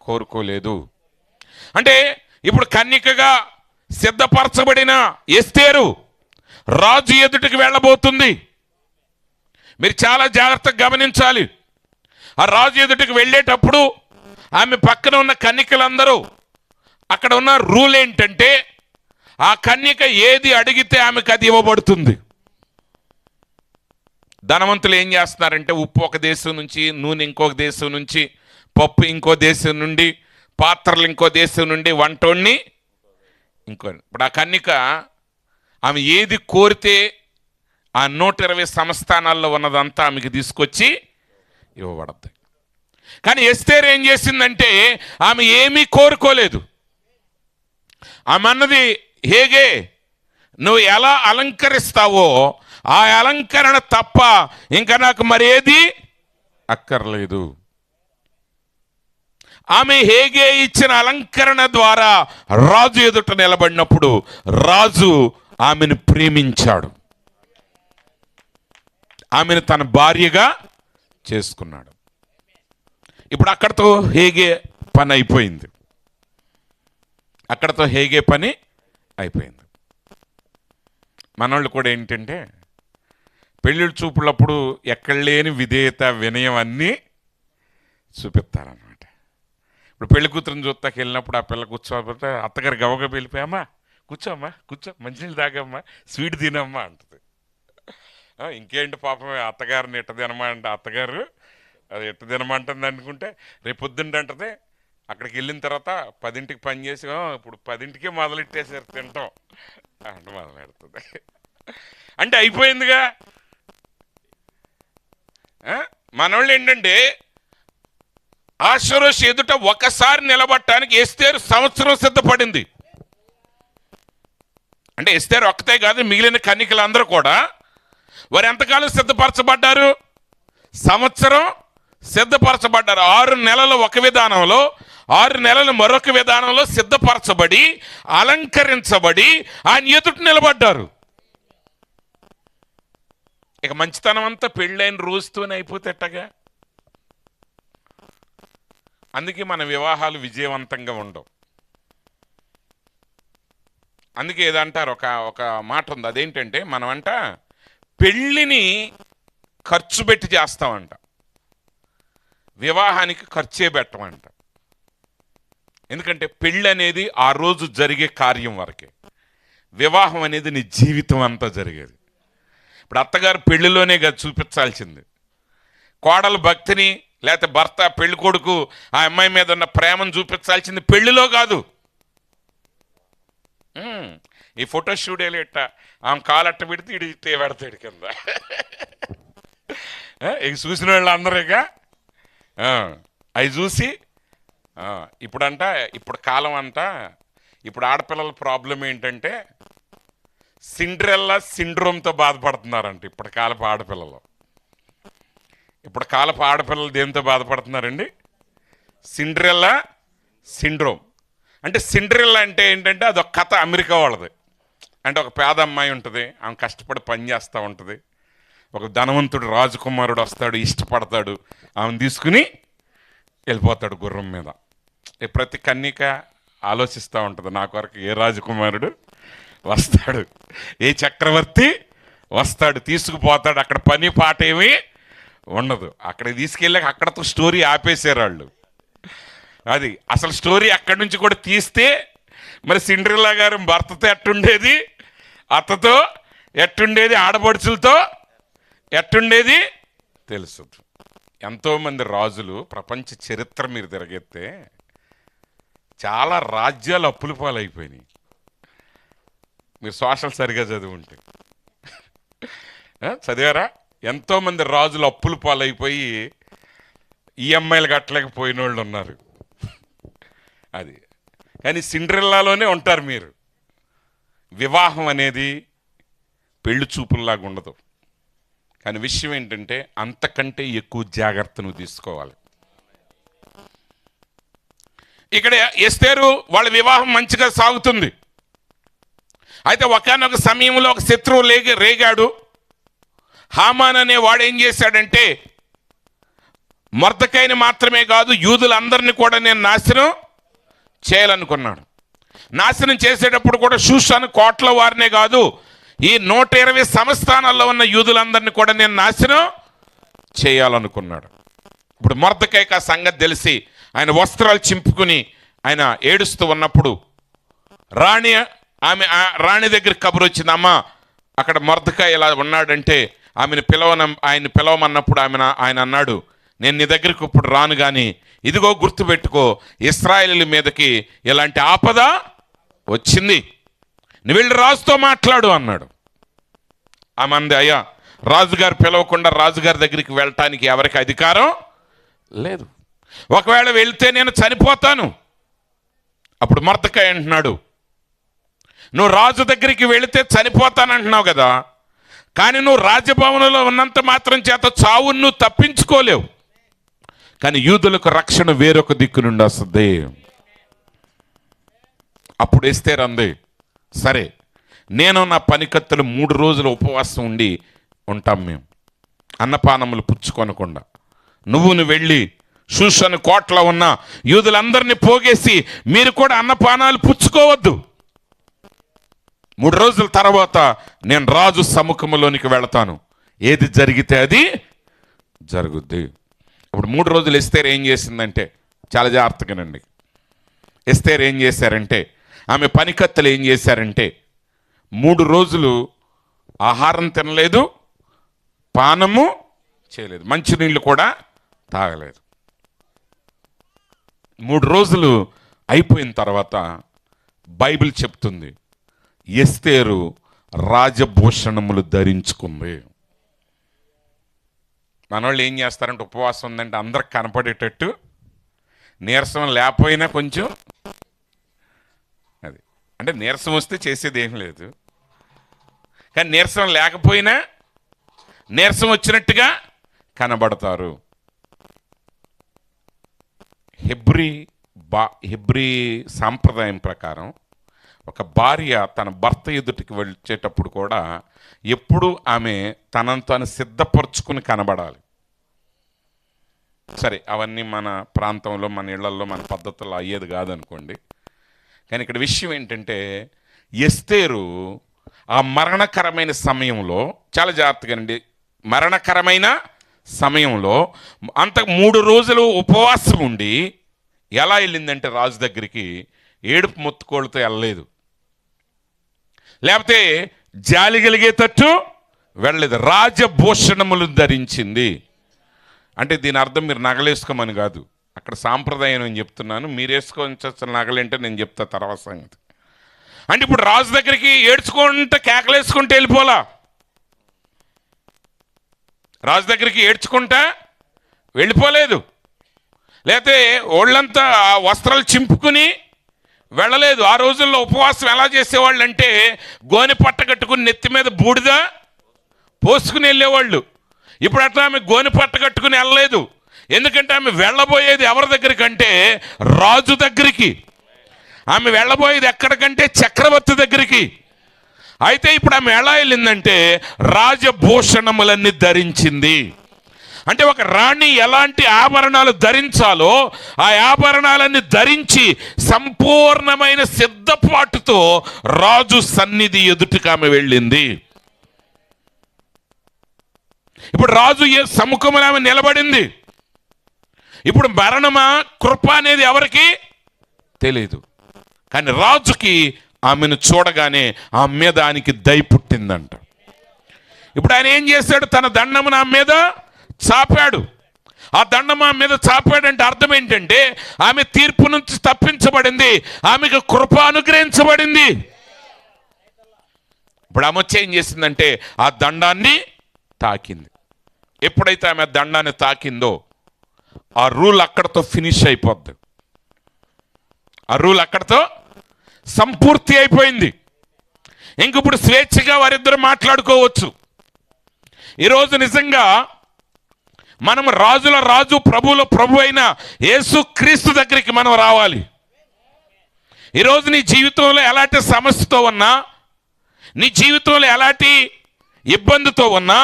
S1: కోరుకోలేదు. అంటే ఇప్పుడు కన్యకగా సిద్ధపరచబడిన ఎస్తేరు రాజు ఎదుటికి వెళ్ళబోతుంది. మీరు చాలా జాగ్రత్తగా గమనించాలి. ఆ రాజు ఎదుటికి వెళ్ళేటప్పుడు ఆమె పక్కన ఉన్న కన్యకలందరూ, అక్కడ ఉన్న రూల్ ఏంటంటే ఆ కన్యక ఏది అడిగితే ఆమెకు అది ఇవ్వబడుతుంది. ధనవంతులు ఏం చేస్తున్నారంటే ఉప్పు ఒక దేశం నుంచి, నూనె ఇంకొక దేశం నుంచి, పప్పు ఇంకో దేశం నుండి, పాత్రలు ఇంకో దేశం నుండి, వంటోడిని ఇంకో. ఇప్పుడు ఆ కన్యక ఆమె ఏది కోరితే ఆ 120 సంస్థానాల్లో ఉన్నదంతా ఆమెకి తీసుకొచ్చి ఇవ్వబడతాయి. కానీ ఎస్తేరు ఏం చేసిందంటే ఆమె ఏమీ కోరుకోలేదు. ఆమె అన్నది, హేగే నువ్వు ఎలా అలంకరిస్తావో ఆ అలంకరణ తప్ప ఇంకా నాకు మరేది అక్కర్లేదు. ఆమె హేగే ఇచ్చిన అలంకరణ ద్వారా రాజు ఎదుట నిలబడినప్పుడు రాజు ఆమెను ప్రేమించాడు, ఆమెను తన భార్యగా చేసుకున్నాడు. ఇప్పుడు అక్కడతో హేగే పని అయిపోయింది. అక్కడతో హేగే పని అయిపోయింది. మనోళ్ళు కూడా ఏంటంటే పెళ్ళిళ్ళు చూపులప్పుడు ఎక్కడ లేని విధేయత, వినయం అన్నీ చూపిస్తారనమాట. ఇప్పుడు పెళ్లి కూతురుని చూస్తాకి వెళ్ళినప్పుడు ఆ పిల్ల కూర్చోకపోతే అత్తగారు గవగా వెళ్ళిపోయామా, కూర్చోమ్మా, కూర్చో, మంచినీళ్ళు తాగమ్మా, స్వీట్ తినమ్మా అంటుంది. ఇంకేంటి పాపం అత్తగారిని ఎట్ట తినమా అంటే అత్తగారు అది ఎట్ట తినమంటుంది అనుకుంటే రేపు పొద్దుంటే అంటది. అక్కడికి వెళ్ళిన తర్వాత 10ంటికి పని చేసి ఇప్పుడు 10ంటికే మొదలెట్టేసారు తింటాం అంటే మొదలెడుతుంది. అంటే అయిపోయిందిగా. మనోళ్ళు ఏంటంటే అహష్వేరోషు ఎదుట ఒకసారి నిలబడటానికి ఎస్తేరు సంవత్సరం సిద్ధపడింది. అంటే ఎస్తేరు ఒక్కతే కాదు, మిగిలిన కన్యకలందరూ కూడా వారు ఎంతకాలం సిద్ధపరచబడ్డారు? సంవత్సరం సిద్ధపరచబడ్డారు. 6 నెలలు ఒక విధానంలో, 6 నెలలు మరొక విధానంలో సిద్ధపరచబడి అలంకరించబడి ఆయన ఎదుట నిలబడ్డారు. ఇక మంచితనం అంతా పెళ్ళైన రోజుతోనే అయిపోతేటగా. అందుకే మన వివాహాలు విజయవంతంగా ఉండవు. అందుకే ఏదంటారు, ఒక ఒక మాట ఉంది, అదేంటంటే మనమంట పెళ్ళిని ఖర్చు పెట్టి చేస్తామంట, వివాహానికి ఖర్చే పెట్టమంట. ఎందుకంటే పెళ్ళి అనేది ఆ రోజు జరిగే కార్యం వరకే, వివాహం అనేది నీ జీవితం అంతా జరిగేది. ఇప్పుడు అత్తగారు పెళ్లిలోనే కదా చూపించాల్సింది, కోడలు భక్తిని లేకపోతే భర్త పెళ్లి కొడుకు ఆ అమ్మాయి మీద ఉన్న ప్రేమను చూపించాల్సింది పెళ్లిలో కాదు. ఈ ఫోటో స్టూడియోలో ఇట్ట ఆమె కాలట్ట పెడితే ఇడి పెడతాడు కింద. ఇక చూసిన వాళ్ళు అందరూ ఇక అవి చూసి ఇప్పుడంట, ఇప్పుడు కాలం అంట, ఇప్పుడు ఆడపిల్లల ప్రాబ్లం ఏంటంటే సిండ్రెల్లా సిండ్రోమ్తో బాధపడుతున్నారంట. ఇప్పుడు కాలపు ఆడపిల్లలు, ఇప్పుడు కాలపు ఆడపిల్లలు దేంతో బాధపడుతున్నారండి? Cinderella syndrome. అంటే సిండ్రెల్లా అంటే ఏంటంటే అదొక కథ, అమెరికా వాళ్ళది. అంటే ఒక పేద అమ్మాయి ఉంటుంది, ఆమె కష్టపడి పని చేస్తూ ఉంటుంది, ఒక ధనవంతుడు రాజకుమారుడు వస్తాడు, ఇష్టపడతాడు, ఆమెను తీసుకుని వెళ్ళిపోతాడు గుర్రం మీద. ప్రతి కన్యక ఆలోచిస్తూ ఉంటుంది, నా కొరకు ఏ రాజకుమారుడు వస్తాడు, ఏ చక్రవర్తి వస్తాడు, తీసుకుపోతాడు. అక్కడ పని పాట ఏమీ ఉండదు. అక్కడ తీసుకెళ్ళాక అక్కడతో స్టోరీ ఆపేశారు వాళ్ళు. అది అసలు స్టోరీ అక్కడి నుంచి కూడా తీస్తే మరి సిండ్రెల్లా గారు భర్తతో ఎట్టుండేది, అత్తతో ఎట్టుండేది, ఆడపడుచులతో ఎట్టుండేది తెలుస్తుంది. ఎంతోమంది రాజులు ప్రపంచ చరిత్ర మీరు తిరగెత్తే చాలా రాజ్యాలు అప్పుల పాలైపోయినాయి. మీరు సోషల్ సరిగా చదువుంటే చదివారా? ఎంతోమంది రాజులు అప్పుల పాలైపోయి ఈఎంఐలు కట్టలేకపోయిన వాళ్ళు ఉన్నారు. అది కానీ సిండ్రెల్లాలోనే ఉంటారు మీరు. వివాహం అనేది పెళ్లి చూపుల్లాగా ఉండదు. కానీ విషయం ఏంటంటే అంతకంటే ఎక్కువ జాగ్రత్త నువ్వు తీసుకోవాలి. ఇక్కడ ఎస్తేరు వాళ్ళ వివాహం మంచిగా సాగుతుంది. అయితే ఒకానొక సమయంలో ఒక శత్రువు రేగాడు. హామాన్ అనే వాడు ఏం చేశాడంటే మొర్దెకైని మాత్రమే కాదు యూదులందరినీ కూడా నేను నాశనం చేయాలనుకున్నాడు. నాశనం చేసేటప్పుడు కూడా షూషాను కోట్ల వారినే కాదు, ఈ 120 సంస్థానాల్లో ఉన్న యూదులందరినీ కూడా నేను నాశనం చేయాలనుకున్నాడు. ఇప్పుడు మొర్దెకైకి ఆ సంగతి తెలిసి ఆయన వస్త్రాలు చింపుకుని ఆయన ఏడుస్తూ ఉన్నప్పుడు రాణి దగ్గరికి కబురు వచ్చింది, అమ్మ అక్కడ మొర్దెకై ఇలా ఉన్నాడంటే ఆయన్ని పిలవమన్నప్పుడు ఆయన అన్నాడు, నేను నీ దగ్గరికి ఇప్పుడు రాను, కానీ ఇదిగో గుర్తుపెట్టుకో, ఇశ్రాయేలీయుల మీదకి ఇలాంటి ఆపద వచ్చింది, నువ్వు వెళ్ళి రాజుతో మాట్లాడు అన్నాడు. ఆమంది, అయ్యా రాజుగారు పిలవకుండా రాజుగారి దగ్గరికి వెళ్ళటానికి ఎవరికి అధికారం లేదు, ఒకవేళ వెళ్తే నేను చనిపోతాను. అప్పుడు మొర్దెకై అంటున్నాడు, నువ్వు రాజు దగ్గరికి వెళితే చనిపోతానంటున్నావు కదా, కానీ నువ్వు రాజభవనంలో ఉన్నంత మాత్రం చేత చావును నువ్వు తప్పించుకోలేవు, కానీ యూదులకు రక్షణ వేరొక దిక్కు నుండి వస్తుంది. అప్పుడు ఎస్తేరు అంది, సరే నేను నా పనికత్తులు 3 రోజులు ఉపవాసం ఉంటాం మేము, అన్నపానములు పుచ్చుకొనకుండా. నువ్వు వెళ్ళి షూషను కోటలో ఉన్న యూదులందరినీ పోగేసి మీరు కూడా అన్నపానాలు పుచ్చుకోవద్దు. 3 రోజుల తర్వాత నేను రాజు సముఖంలోనికి వెళతాను, ఏది జరిగితే అది జరుగుద్ది. ఇప్పుడు 3 రోజులు ఎస్తేరు ఏం చేసిందంటే, చాలా జాగ్రత్తగానండి, ఎస్తేరు ఏం చేశారంటే, ఆమె పనికత్తెలు ఏం చేశారంటే 3 రోజులు ఆహారం తినలేదు, పానము చేయలేదు, మంచినీళ్ళు కూడా తాగలేదు. 3 రోజులు అయిపోయిన తర్వాత బైబిల్ చెప్తుంది ఎస్తేరు రాజభూషణములు ధరించుకుంది. మనవాళ్ళు ఏం చేస్తారంటే ఉపవాసం ఉందంటే అందరికి కనపడేటట్టు, నీరసం లేకపోయినా కొంచెం అది అంటే నీరసం వస్తే చేసేది ఏం లేదు, కానీ నీరసం లేకపోయినా నీరసం వచ్చినట్టుగా కనబడతారు. హెబ్రీ సాంప్రదాయం ప్రకారం ఒక భార్య తన భర్త ఎదుటికి వచ్చేటప్పుడు కూడా ఎప్పుడు ఆమె తనను తాను సిద్ధపరచుకుని కనబడాలి. సరే అవన్నీ మన ప్రాంతంలో మన ఇళ్లల్లో మన పద్ధతుల్లో అయ్యేది కాదనుకోండి, కానీ ఇక్కడ విషయం ఏంటంటే ఎస్తేరు ఆ మరణకరమైన సమయంలో, చాలా జాగ్రత్తగానండి, మరణకరమైన సమయంలో అంత 3 రోజులు ఉపవాసం ఉండి ఎలా వెళ్ళిందంటే రాజు దగ్గరికి, ఏడుపు మొత్తుకోళ్ళతో వెళ్ళలేదు, లేకపోతే జాలి కలిగేటట్టు వెళ్ళలేదు, రాజభూషణములు ధరించింది. అంటే దీని అర్థం మీరు నగలేసుకోమని కాదు, అక్కడ సాంప్రదాయం అని చెప్తున్నాను. మీరు వేసుకోవాల్సిన నగలేంటే నేను చెప్తా తర్వాత సంగతి. అంటే ఇప్పుడు రాజు దగ్గరికి ఏడ్చుకుంటే కేకలేసుకుంటే వెళ్ళిపోలా, రాజు దగ్గరికి ఏడ్చుకుంటా వెళ్ళిపోలేదు, లేకపోతే ఒళ్ళంతా వస్త్రాలు చింపుకుని వెళ్ళలేదు. ఆ రోజుల్లో ఉపవాసం ఎలా చేసేవాళ్ళు అంటే గోనె పట్ట కట్టుకుని నెత్తి మీద బూడిద పోసుకుని వెళ్ళేవాళ్ళు. ఇప్పుడు అట్లా ఆమె గోనె పట్ట కట్టుకుని వెళ్ళలేదు, ఎందుకంటే ఆమె వెళ్ళబోయేది ఎవరి దగ్గరికి అంటే రాజు దగ్గరికి. ఆమె వెళ్ళబోయేది ఎక్కడికంటే చక్రవర్తి దగ్గరికి. అయితే ఇప్పుడు ఆమె ఎలా వెళ్ళిందంటే రాజభూషణములన్నీ ధరించింది. అంటే ఒక రాణి ఎలాంటి ఆభరణాలు ధరించాలో ఆ ఆభరణాలన్నీ ధరించి సంపూర్ణమైన సిద్ధపాటుతో రాజు సన్నిధి ఎదుటికి ఆమె వెళ్ళింది. ఇప్పుడు రాజు సముఖంలో ఆమె నిలబడింది. ఇప్పుడు మరణమా కృప అనేది ఎవరికి తెలియదు, కానీ రాజుకి ఆమెను చూడగానే ఆమె మీద ఆయనకి దయ పుట్టిందంట. ఇప్పుడు ఆయన ఏం చేశాడు, తన దండమును ఆమె మీద చాపాడు. ఆ దండం ఆమె మీద చాపాడంటే అర్థం ఏంటంటే ఆమె తీర్పు నుంచి తప్పించబడింది, ఆమెకు కృప అనుగ్రహించబడింది. ఇప్పుడు ఆమె వచ్చి ఏం చేసిందంటే ఆ దండాన్ని తాకింది. ఎప్పుడైతే ఆమె దండాన్ని తాకిందో ఆ రూల్ అక్కడతో ఫినిష్ అయిపోద్ది, ఆ రూల్ అక్కడతో సంపూర్తి అయిపోయింది. ఇంకిప్పుడు స్వేచ్ఛగా వారిద్దరు మాట్లాడుకోవచ్చు. ఈరోజు నిజంగా మనం రాజుల రాజు ప్రభువుల ప్రభు అయిన యేసు క్రీస్తు దగ్గరికి మనం రావాలి. ఈరోజు నీ జీవితంలో ఎలాంటి సమస్యతో ఉన్నా, నీ జీవితంలో ఎలాంటి ఇబ్బందితో ఉన్నా,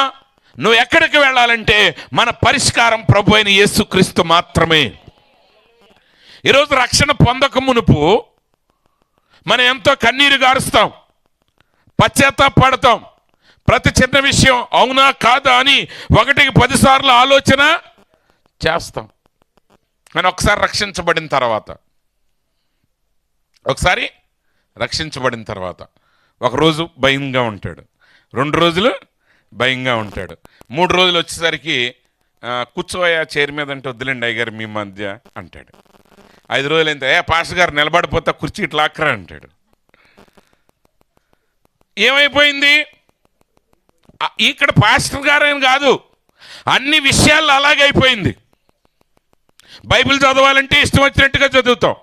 S1: నువ్వు ఎక్కడికి వెళ్ళాలంటే మన పరిష్కారం ప్రభు అయిన యేసు క్రీస్తు మాత్రమే. ఈరోజు రక్షణ పొందక మునుపు మనం ఎంతో కన్నీరు గారుస్తాం, పశ్చాత్తాపడతాం, ప్రతి చిన్న విషయం అవునా కాదా అని 1కి 10 సార్లు ఆలోచన చేస్తాం. కానీ ఒకసారి రక్షించబడిన తర్వాత ఒకరోజు భయంగా ఉంటాడు, 2 రోజులు భయంగా ఉంటాడు, 3 రోజులు వచ్చేసరికి కూర్చోయా చైర్ మీద అంటే వద్దులేండి అయ్యగారు మీ మధ్య అంటాడు. 5 రోజులు అయితే పాస్టర్ గారు నిలబడిపోతా కుర్చీ ఇట్లా అక్కరా అంటాడు. ఏమైపోయింది? ఇక్కడ పాస్టర్ గారు అని కాదు, అన్ని విషయాల్లో అలాగే అయిపోయింది. బైబిల్ చదవాలంటే ఇష్టం వచ్చినట్టుగా చదువుతాం,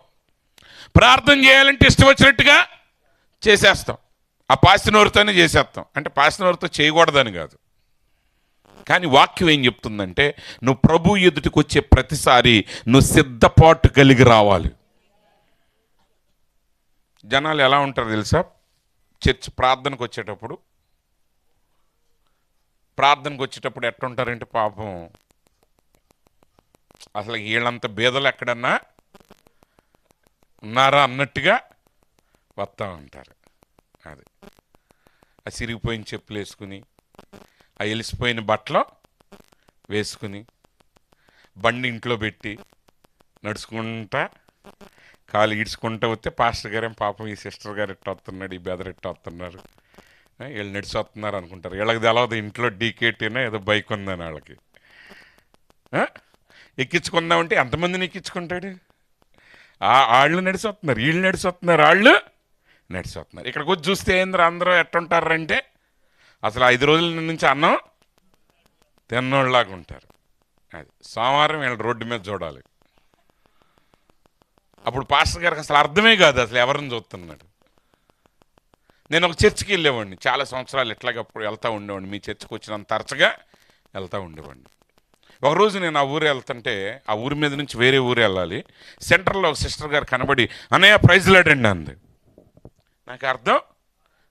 S1: ప్రార్థన చేయాలంటే ఇష్టం వచ్చినట్టుగా చేసేస్తాం, ఆ పాస్టినోరుతోనే చేసేస్తాం. అంటే పాస్టినోరుతో చేయకూడదని కాదు, కానీ వాక్యం ఏం చెప్తుందంటే నువ్వు ప్రభు ఎదుటికి వచ్చే ప్రతిసారి నువ్వు సిద్ధపాటు కలిగి రావాలి. జనాలు ఎలా ఉంటారు తెలుసా? చర్చ్ ప్రార్థనకు వచ్చేటప్పుడు ఎట్టుంటారంటే పాపం అసలు వీళ్ళంత బీదలు ఎక్కడన్నా ఉన్నారా అన్నట్టుగా వస్తూ ఉంటారు. అది ఆ సిరిగిపోయిన చెప్పులు వేసుకుని, ఆ ఎలిసిపోయిన బట్టలు వేసుకుని, బండి ఇంట్లో పెట్టి నడుచుకుంటా కాలు ఈడ్చుకుంటూ వస్తే పాస్టర్ గారేం పాపం ఈ సిస్టర్ గారు ఎట్ట వస్తున్నాడు, ఈ బెదర్ ఎట్ట వస్తున్నారు, వీళ్ళు నడిచి వస్తున్నారు అనుకుంటారు. వీళ్ళకి తెలవదు ఇంట్లో డీకేటీనా ఏదో బైక్ ఉందని. వాళ్ళకి ఎక్కించుకుందామంటే ఎంతమందిని ఎక్కించుకుంటాడు? వాళ్ళు నడిచి వస్తున్నారు, వీళ్ళు నడిచి వస్తున్నారు, వాళ్ళు నడిచి వస్తున్నారు. ఇక్కడికి వచ్చి చూస్తే ఏంద్ర అందరూ ఎట్టుంటారంటే అసలు 5 రోజుల నుంచి అన్నం తిన్నోళ్ళలాగా ఉంటారు. అది సోమవారం వీళ్ళు రోడ్డు మీద చూడాలి. అప్పుడు పాస్టర్ గారికి అసలు అర్థమే కాదు అసలు ఎవరిని చూస్తున్నాడు. నేను ఒక చర్చికి వెళ్ళేవాడిని చాలా సంవత్సరాలు, ఎట్లాగప్పుడు వెళ్తూ ఉండేవాడిని, మీ చర్చికి వచ్చినంత తరచుగా వెళ్తూ ఉండేవాడిని. ఒకరోజు నేను ఆ ఊరు వెళ్తుంటే ఆ ఊరి మీద నుంచి వేరే ఊరు వెళ్ళాలి, సెంటర్లో ఒక సిస్టర్ గారు కనబడి అన్నయ్య ప్రైజ్ లాడండి అంది. నాకు అర్థం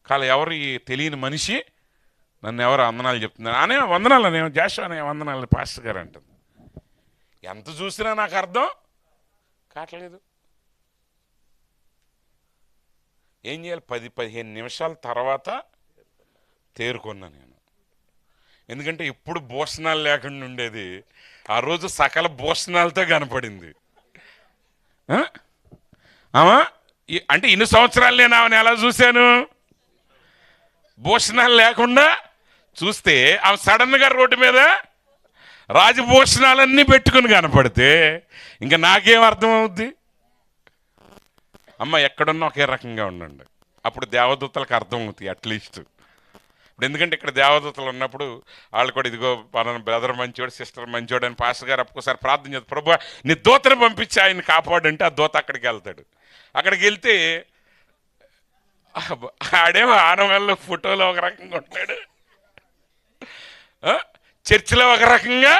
S1: కాదు, ఎవరు ఈ తెలియని మనిషి నన్ను ఎవరు వందనాలు చెప్తున్నారు. అనే వందనాలు అనే జాషువా అనే వందనాలు పాస్టర్ గారు అంటుంది. ఎంత చూసినా నాకు అర్థం కావట్లేదు. ఏం చేయాలి, 10-15 నిమిషాల తర్వాత తేరుకున్నా నేను. ఎందుకంటే ఇప్పుడు భూషణాలు లేకుండా ఉండేది, ఆ రోజు సకల భూషణాలతో కనపడింది. ఆమా అంటే ఇన్ని సంవత్సరాలు నేను ఆమెను ఎలా చూశాను, భూషణాలు లేకుండా చూస్తే ఆమె సడన్గా రోడ్డు మీద రాజభూషణాలన్నీ పెట్టుకుని కనపడితే ఇంకా నాకేం అర్థమవుద్ది? అమ్మ ఎక్కడున్నా ఒకే రకంగా ఉండండి, అప్పుడు దేవదూతలకు అర్థమవుతాయి అట్లీస్ట్. ఇప్పుడు ఎందుకంటే ఇక్కడ దేవదూతలు ఉన్నప్పుడు వాళ్ళు కూడా ఇదిగో మన బ్రదర్ మంచోడు, సిస్టర్ మంచోడు అని పాస్టర్ గారు ఒక్కోసారి ప్రార్థన చేస్తారు, ప్రభు నీ దూతను పంపించి ఆయన కాపాడంటే ఆ దూత అక్కడికి వెళ్తాడు. అక్కడికి వెళ్తే ఆడేమో ఆనవాళ్ళలో ఫోటోలో ఒక రకంగా ఉంటాడు, చర్చిలో ఒక రకంగా.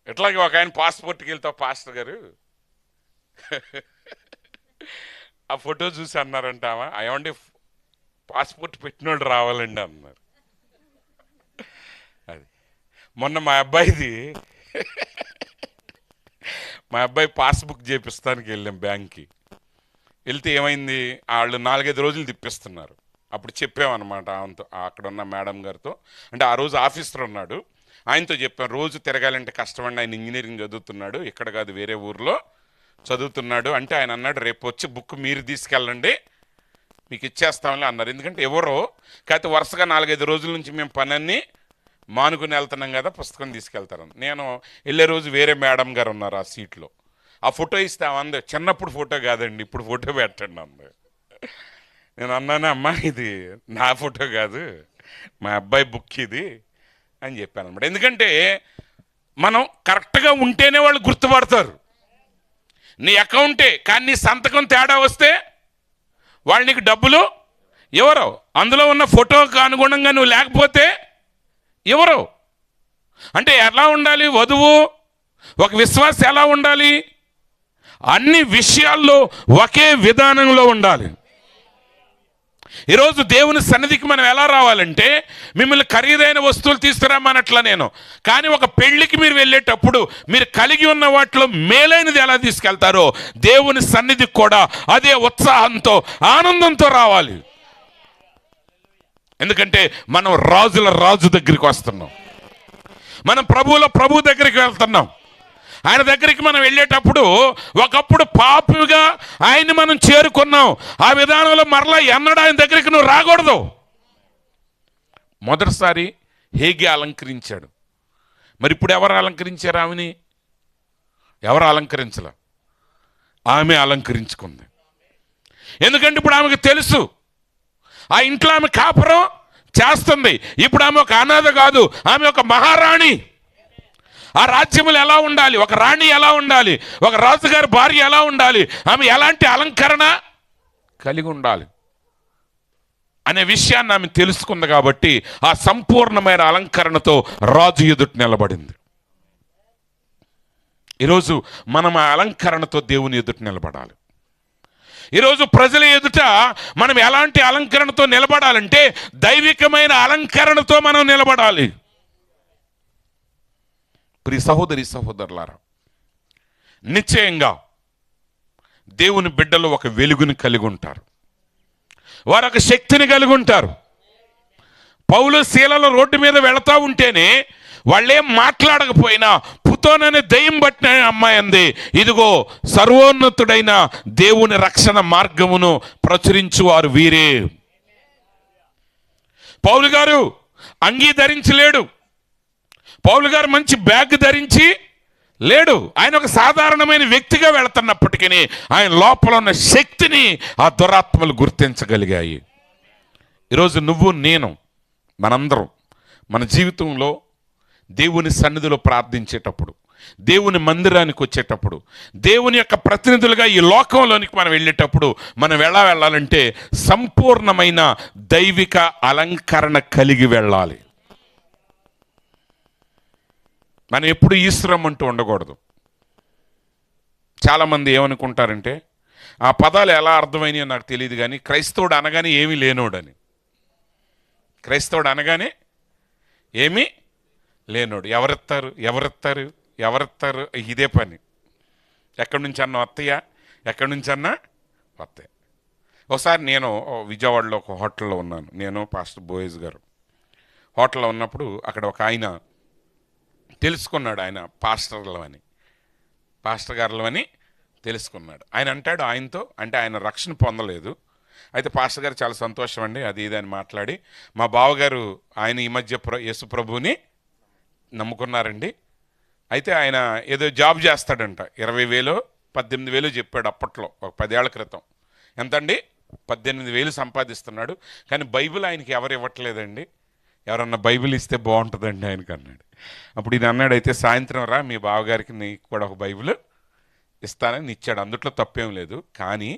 S1: ఎట్లాగే ఒక ఆయన పాస్పోర్ట్కి వెళ్తా, పాస్టర్ గారు ఆ ఫోటో చూసి అన్నారంటామా, ఏమండి పాస్పోర్ట్ పెట్టినోడు రావాలండి అన్నారు. అది మొన్న మా అబ్బాయి పాస్బుక్ చేపిస్తానికి వెళ్ళాం బ్యాంక్కి. వెళ్తే ఏమైంది, వాళ్ళు 4-5 రోజులు తిప్పిస్తున్నారు. అప్పుడు చెప్పామన్నమాట ఆమెతో, అక్కడ ఉన్న మేడం గారితో, అంటే ఆ రోజు ఆఫీసర్ ఉన్నాడు, ఆయనతో చెప్పాను రోజు తిరగాలంటే కష్టమండి, ఆయన ఇంజనీరింగ్ చదువుతున్నాడు, ఇక్కడ కాదు వేరే ఊర్లో చదువుతున్నాడు. అంటే ఆయన అన్నాడు రేపు వచ్చి బుక్ మీరు తీసుకెళ్ళండి మీకు ఇచ్చేస్తామని అన్నారు. ఎందుకంటే ఎవరో కాకపోతే వరుసగా 4-5 రోజుల నుంచి మేము పనన్నీ మానుకుని వెళ్తున్నాం కదా, పుస్తకం తీసుకెళ్తారు. నేను వెళ్ళే రోజు వేరే మేడం గారు ఉన్నారు ఆ సీట్లో, ఆ ఫోటో ఇస్తే అంది చిన్నప్పుడు ఫోటో కాదండి ఇప్పుడు ఫోటో పెట్టండి అంది. నేను అన్నాను అమ్మా ఇది నా ఫోటో కాదు మా అబ్బాయి బుక్ ఇది అని చెప్పాను అనమాట. ఎందుకంటే మనం కరెక్ట్గా ఉంటేనే వాళ్ళు గుర్తుపడతారు. నీ అకౌంటే కానీ నీ సంతకం తేడా వస్తే వాళ్ళు నీకు డబ్బులు ఎవరో, అందులో ఉన్న ఫోటోకు అనుగుణంగా నువ్వు లేకపోతే ఎవరో. అంటే ఎలా ఉండాలి వధువు, ఒక విశ్వాసం ఎలా ఉండాలి, అన్ని విషయాల్లో ఒకే విధానంలో ఉండాలి. ఈరోజు దేవుని సన్నిధికి మనం ఎలా రావాలంటే, మిమ్మల్ని ఖరీదైన వస్తువులు తీసుకురామనట్లా నేను, కానీ ఒక పెళ్లికి మీరు వెళ్ళేటప్పుడు మీరు కలిగి ఉన్న వాటిలో మేలైనది ఎలా తీసుకెళ్తారో దేవుని సన్నిధికి కూడా అదే ఉత్సాహంతో ఆనందంతో రావాలి. ఎందుకంటే మనం రాజుల రాజు దగ్గరికి వస్తున్నాం, మనం ప్రభువుల ప్రభు దగ్గరికి వెళ్తున్నాం. ఆయన దగ్గరికి మనం వెళ్ళేటప్పుడు ఒకప్పుడు పాపిగా ఆయన్ని మనం చేరుకున్నాం, ఆ విధానంలో మరలా ఎన్నడూ ఆయన దగ్గరికి నువ్వు రాకూడదు. మొదటిసారి హేగే అలంకరించాడు, మరి ఇప్పుడు ఎవరు అలంకరించారు ఆమెని? ఎవరు అలంకరించలే, ఆమె అలంకరించుకుంది. ఎందుకంటే ఇప్పుడు ఆమెకు తెలుసు ఆ ఇంట్లో ఆమె కాపురం చేస్తుంది. ఇప్పుడు ఆమె ఒక అనాథ కాదు, ఆమె ఒక మహారాణి. ఆ రాజ్యములు ఎలా ఉండాలి, ఒక రాణి ఎలా ఉండాలి, ఒక రాజుగారి భార్య ఎలా ఉండాలి, ఆమె ఎలాంటి అలంకరణ కలిగి ఉండాలి అనే విషయాన్ని ఆమె తెలుసుకుంది. కాబట్టి ఆ సంపూర్ణమైన అలంకరణతో రాజు ఎదుట నిలబడింది. ఈరోజు మనం ఆ అలంకరణతో దేవుని ఎదుట నిలబడాలి. ఈరోజు ప్రజల ఎదుట మనం ఎలాంటి అలంకరణతో నిలబడాలంటే దైవికమైన అలంకరణతో మనం నిలబడాలి. ప్రియ సహోదరి సహోదరులారా, నిశ్చయంగా దేవుని బిడ్డలు ఒక వెలుగుని కలిగి ఉంటారు, వారు ఒక శక్తిని కలిగి ఉంటారు. పౌలు శీలలో రోడ్డు మీద వెళతా ఉంటేనే వాళ్ళేం మాట్లాడకపోయినా పుతోననే దయ్యం పట్టిన అమ్మాయి అంది, ఇదిగో సర్వోన్నతుడైన దేవుని రక్షణ మార్గమును ప్రచురించువారు వీరే. పౌలు గారు అంగీ ధరించలేడు, పౌలు గారు మంచి బ్యాగ్ ధరించి లేడు, ఆయన ఒక సాధారణమైన వ్యక్తిగా వెళుతున్నప్పటికీ ఆయన లోపల ఉన్న శక్తిని ఆ దురాత్మలు గుర్తించగలిగాయి. ఈరోజు నువ్వు నేను మనందరం మన జీవితంలో దేవుని సన్నిధిలో ప్రార్థించేటప్పుడు, దేవుని మందిరానికి వచ్చేటప్పుడు, దేవుని యొక్క ప్రతినిధులుగా ఈ లోకంలోనికి మనం వెళ్ళేటప్పుడు మనం ఎలా వెళ్ళాలంటే సంపూర్ణమైన దైవిక అలంకరణ కలిగి వెళ్ళాలి. మనం ఎప్పుడు ఈశ్వరం అంటూ ఉండకూడదు. చాలామంది ఏమనుకుంటారంటే, ఆ పదాలు ఎలా అర్థమైనాయో నాకు తెలియదు కానీ క్రైస్తవుడు అనగానే ఏమీ లేనోడని. క్రైస్తవుడు అనగానే ఏమీ లేనోడు. ఎవరెత్తారు ఇదే పని. ఎక్కడి నుంచి అన్నా వత్తయ్యా, ఎక్కడి నుంచి అన్నా వస్తాయి. ఒకసారి నేను విజయవాడలో ఒక హోటల్లో ఉన్నాను, నేను పాస్టర్ బోయేజ్ గారు హోటల్లో ఉన్నప్పుడు అక్కడ ఒక ఆయన తెలుసుకున్నాడు, ఆయన పాస్టర్ గారులు అని తెలుసుకున్నాడు. ఆయన అంటాడు ఆయనతో, అంటే ఆయన రక్షణ పొందలేదు. అయితే పాస్టర్ గారు చాలా సంతోషం అండి అది ఇది అని మాట్లాడి, మా బావగారు ఆయన ఈ మధ్య యేసు ప్రభువుని నమ్ముకున్నారండి. అయితే ఆయన ఏదో జాబ్ చేస్తాడంట, 20,000 18,000 చెప్పాడు అప్పట్లో, ఒక 10 ఏళ్ల క్రితం. ఎంతండి? 18,000 సంపాదిస్తున్నాడు. కానీ బైబిల్ ఆయనకి ఎవరు ఇవ్వట్లేదండి, ఎవరన్నా బైబిల్ ఇస్తే బాగుంటుందండి ఆయనకి అన్నాడు. అప్పుడు ఇది అన్నాడు, అయితే సాయంత్రం రా, మీ బావగారికి నీకు కూడా ఒక బైబిల్ ఇస్తానని ఇచ్చాడు. అందుట్లో తప్పేం లేదు. కానీ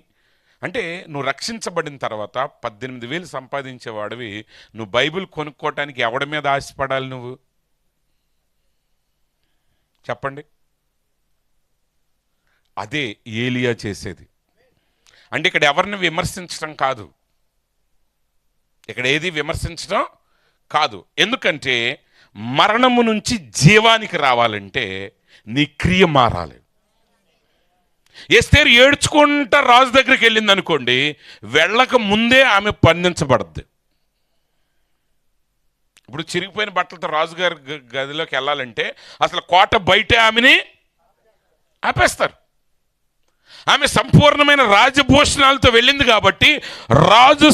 S1: అంటే నువ్వు రక్షించబడిన తర్వాత 18,000 సంపాదించేవాడివి, నువ్వు బైబిల్ కొనుక్కోవటానికి ఎవడి మీద ఆశపడాలి నువ్వు చెప్పండి? అదే ఏలియా చేసేది. అంటే ఇక్కడ ఎవరిని విమర్శించడం కాదు, ఇక్కడ ఏది విమర్శించడం కాదు. ఎందుకంటే మరణము నుంచి జీవానికి రావాలంటే నీ క్రియ మారాలి. ఎస్తేరు ఏడ్చుకుంటా రాజు దగ్గరికి వెళ్ళింది అనుకోండి, వెళ్ళక ముందే ఆమె బంధించబడద్ది. ఇప్పుడు చిరిగిపోయిన బట్టలతో రాజుగారి గదిలోకి వెళ్ళాలంటే అసలు కోట బయటే ఆమెని ఆపేస్తారు. ఆమె సంపూర్ణమైన రాజభూషణాలతో వెళ్ళింది కాబట్టి రాజు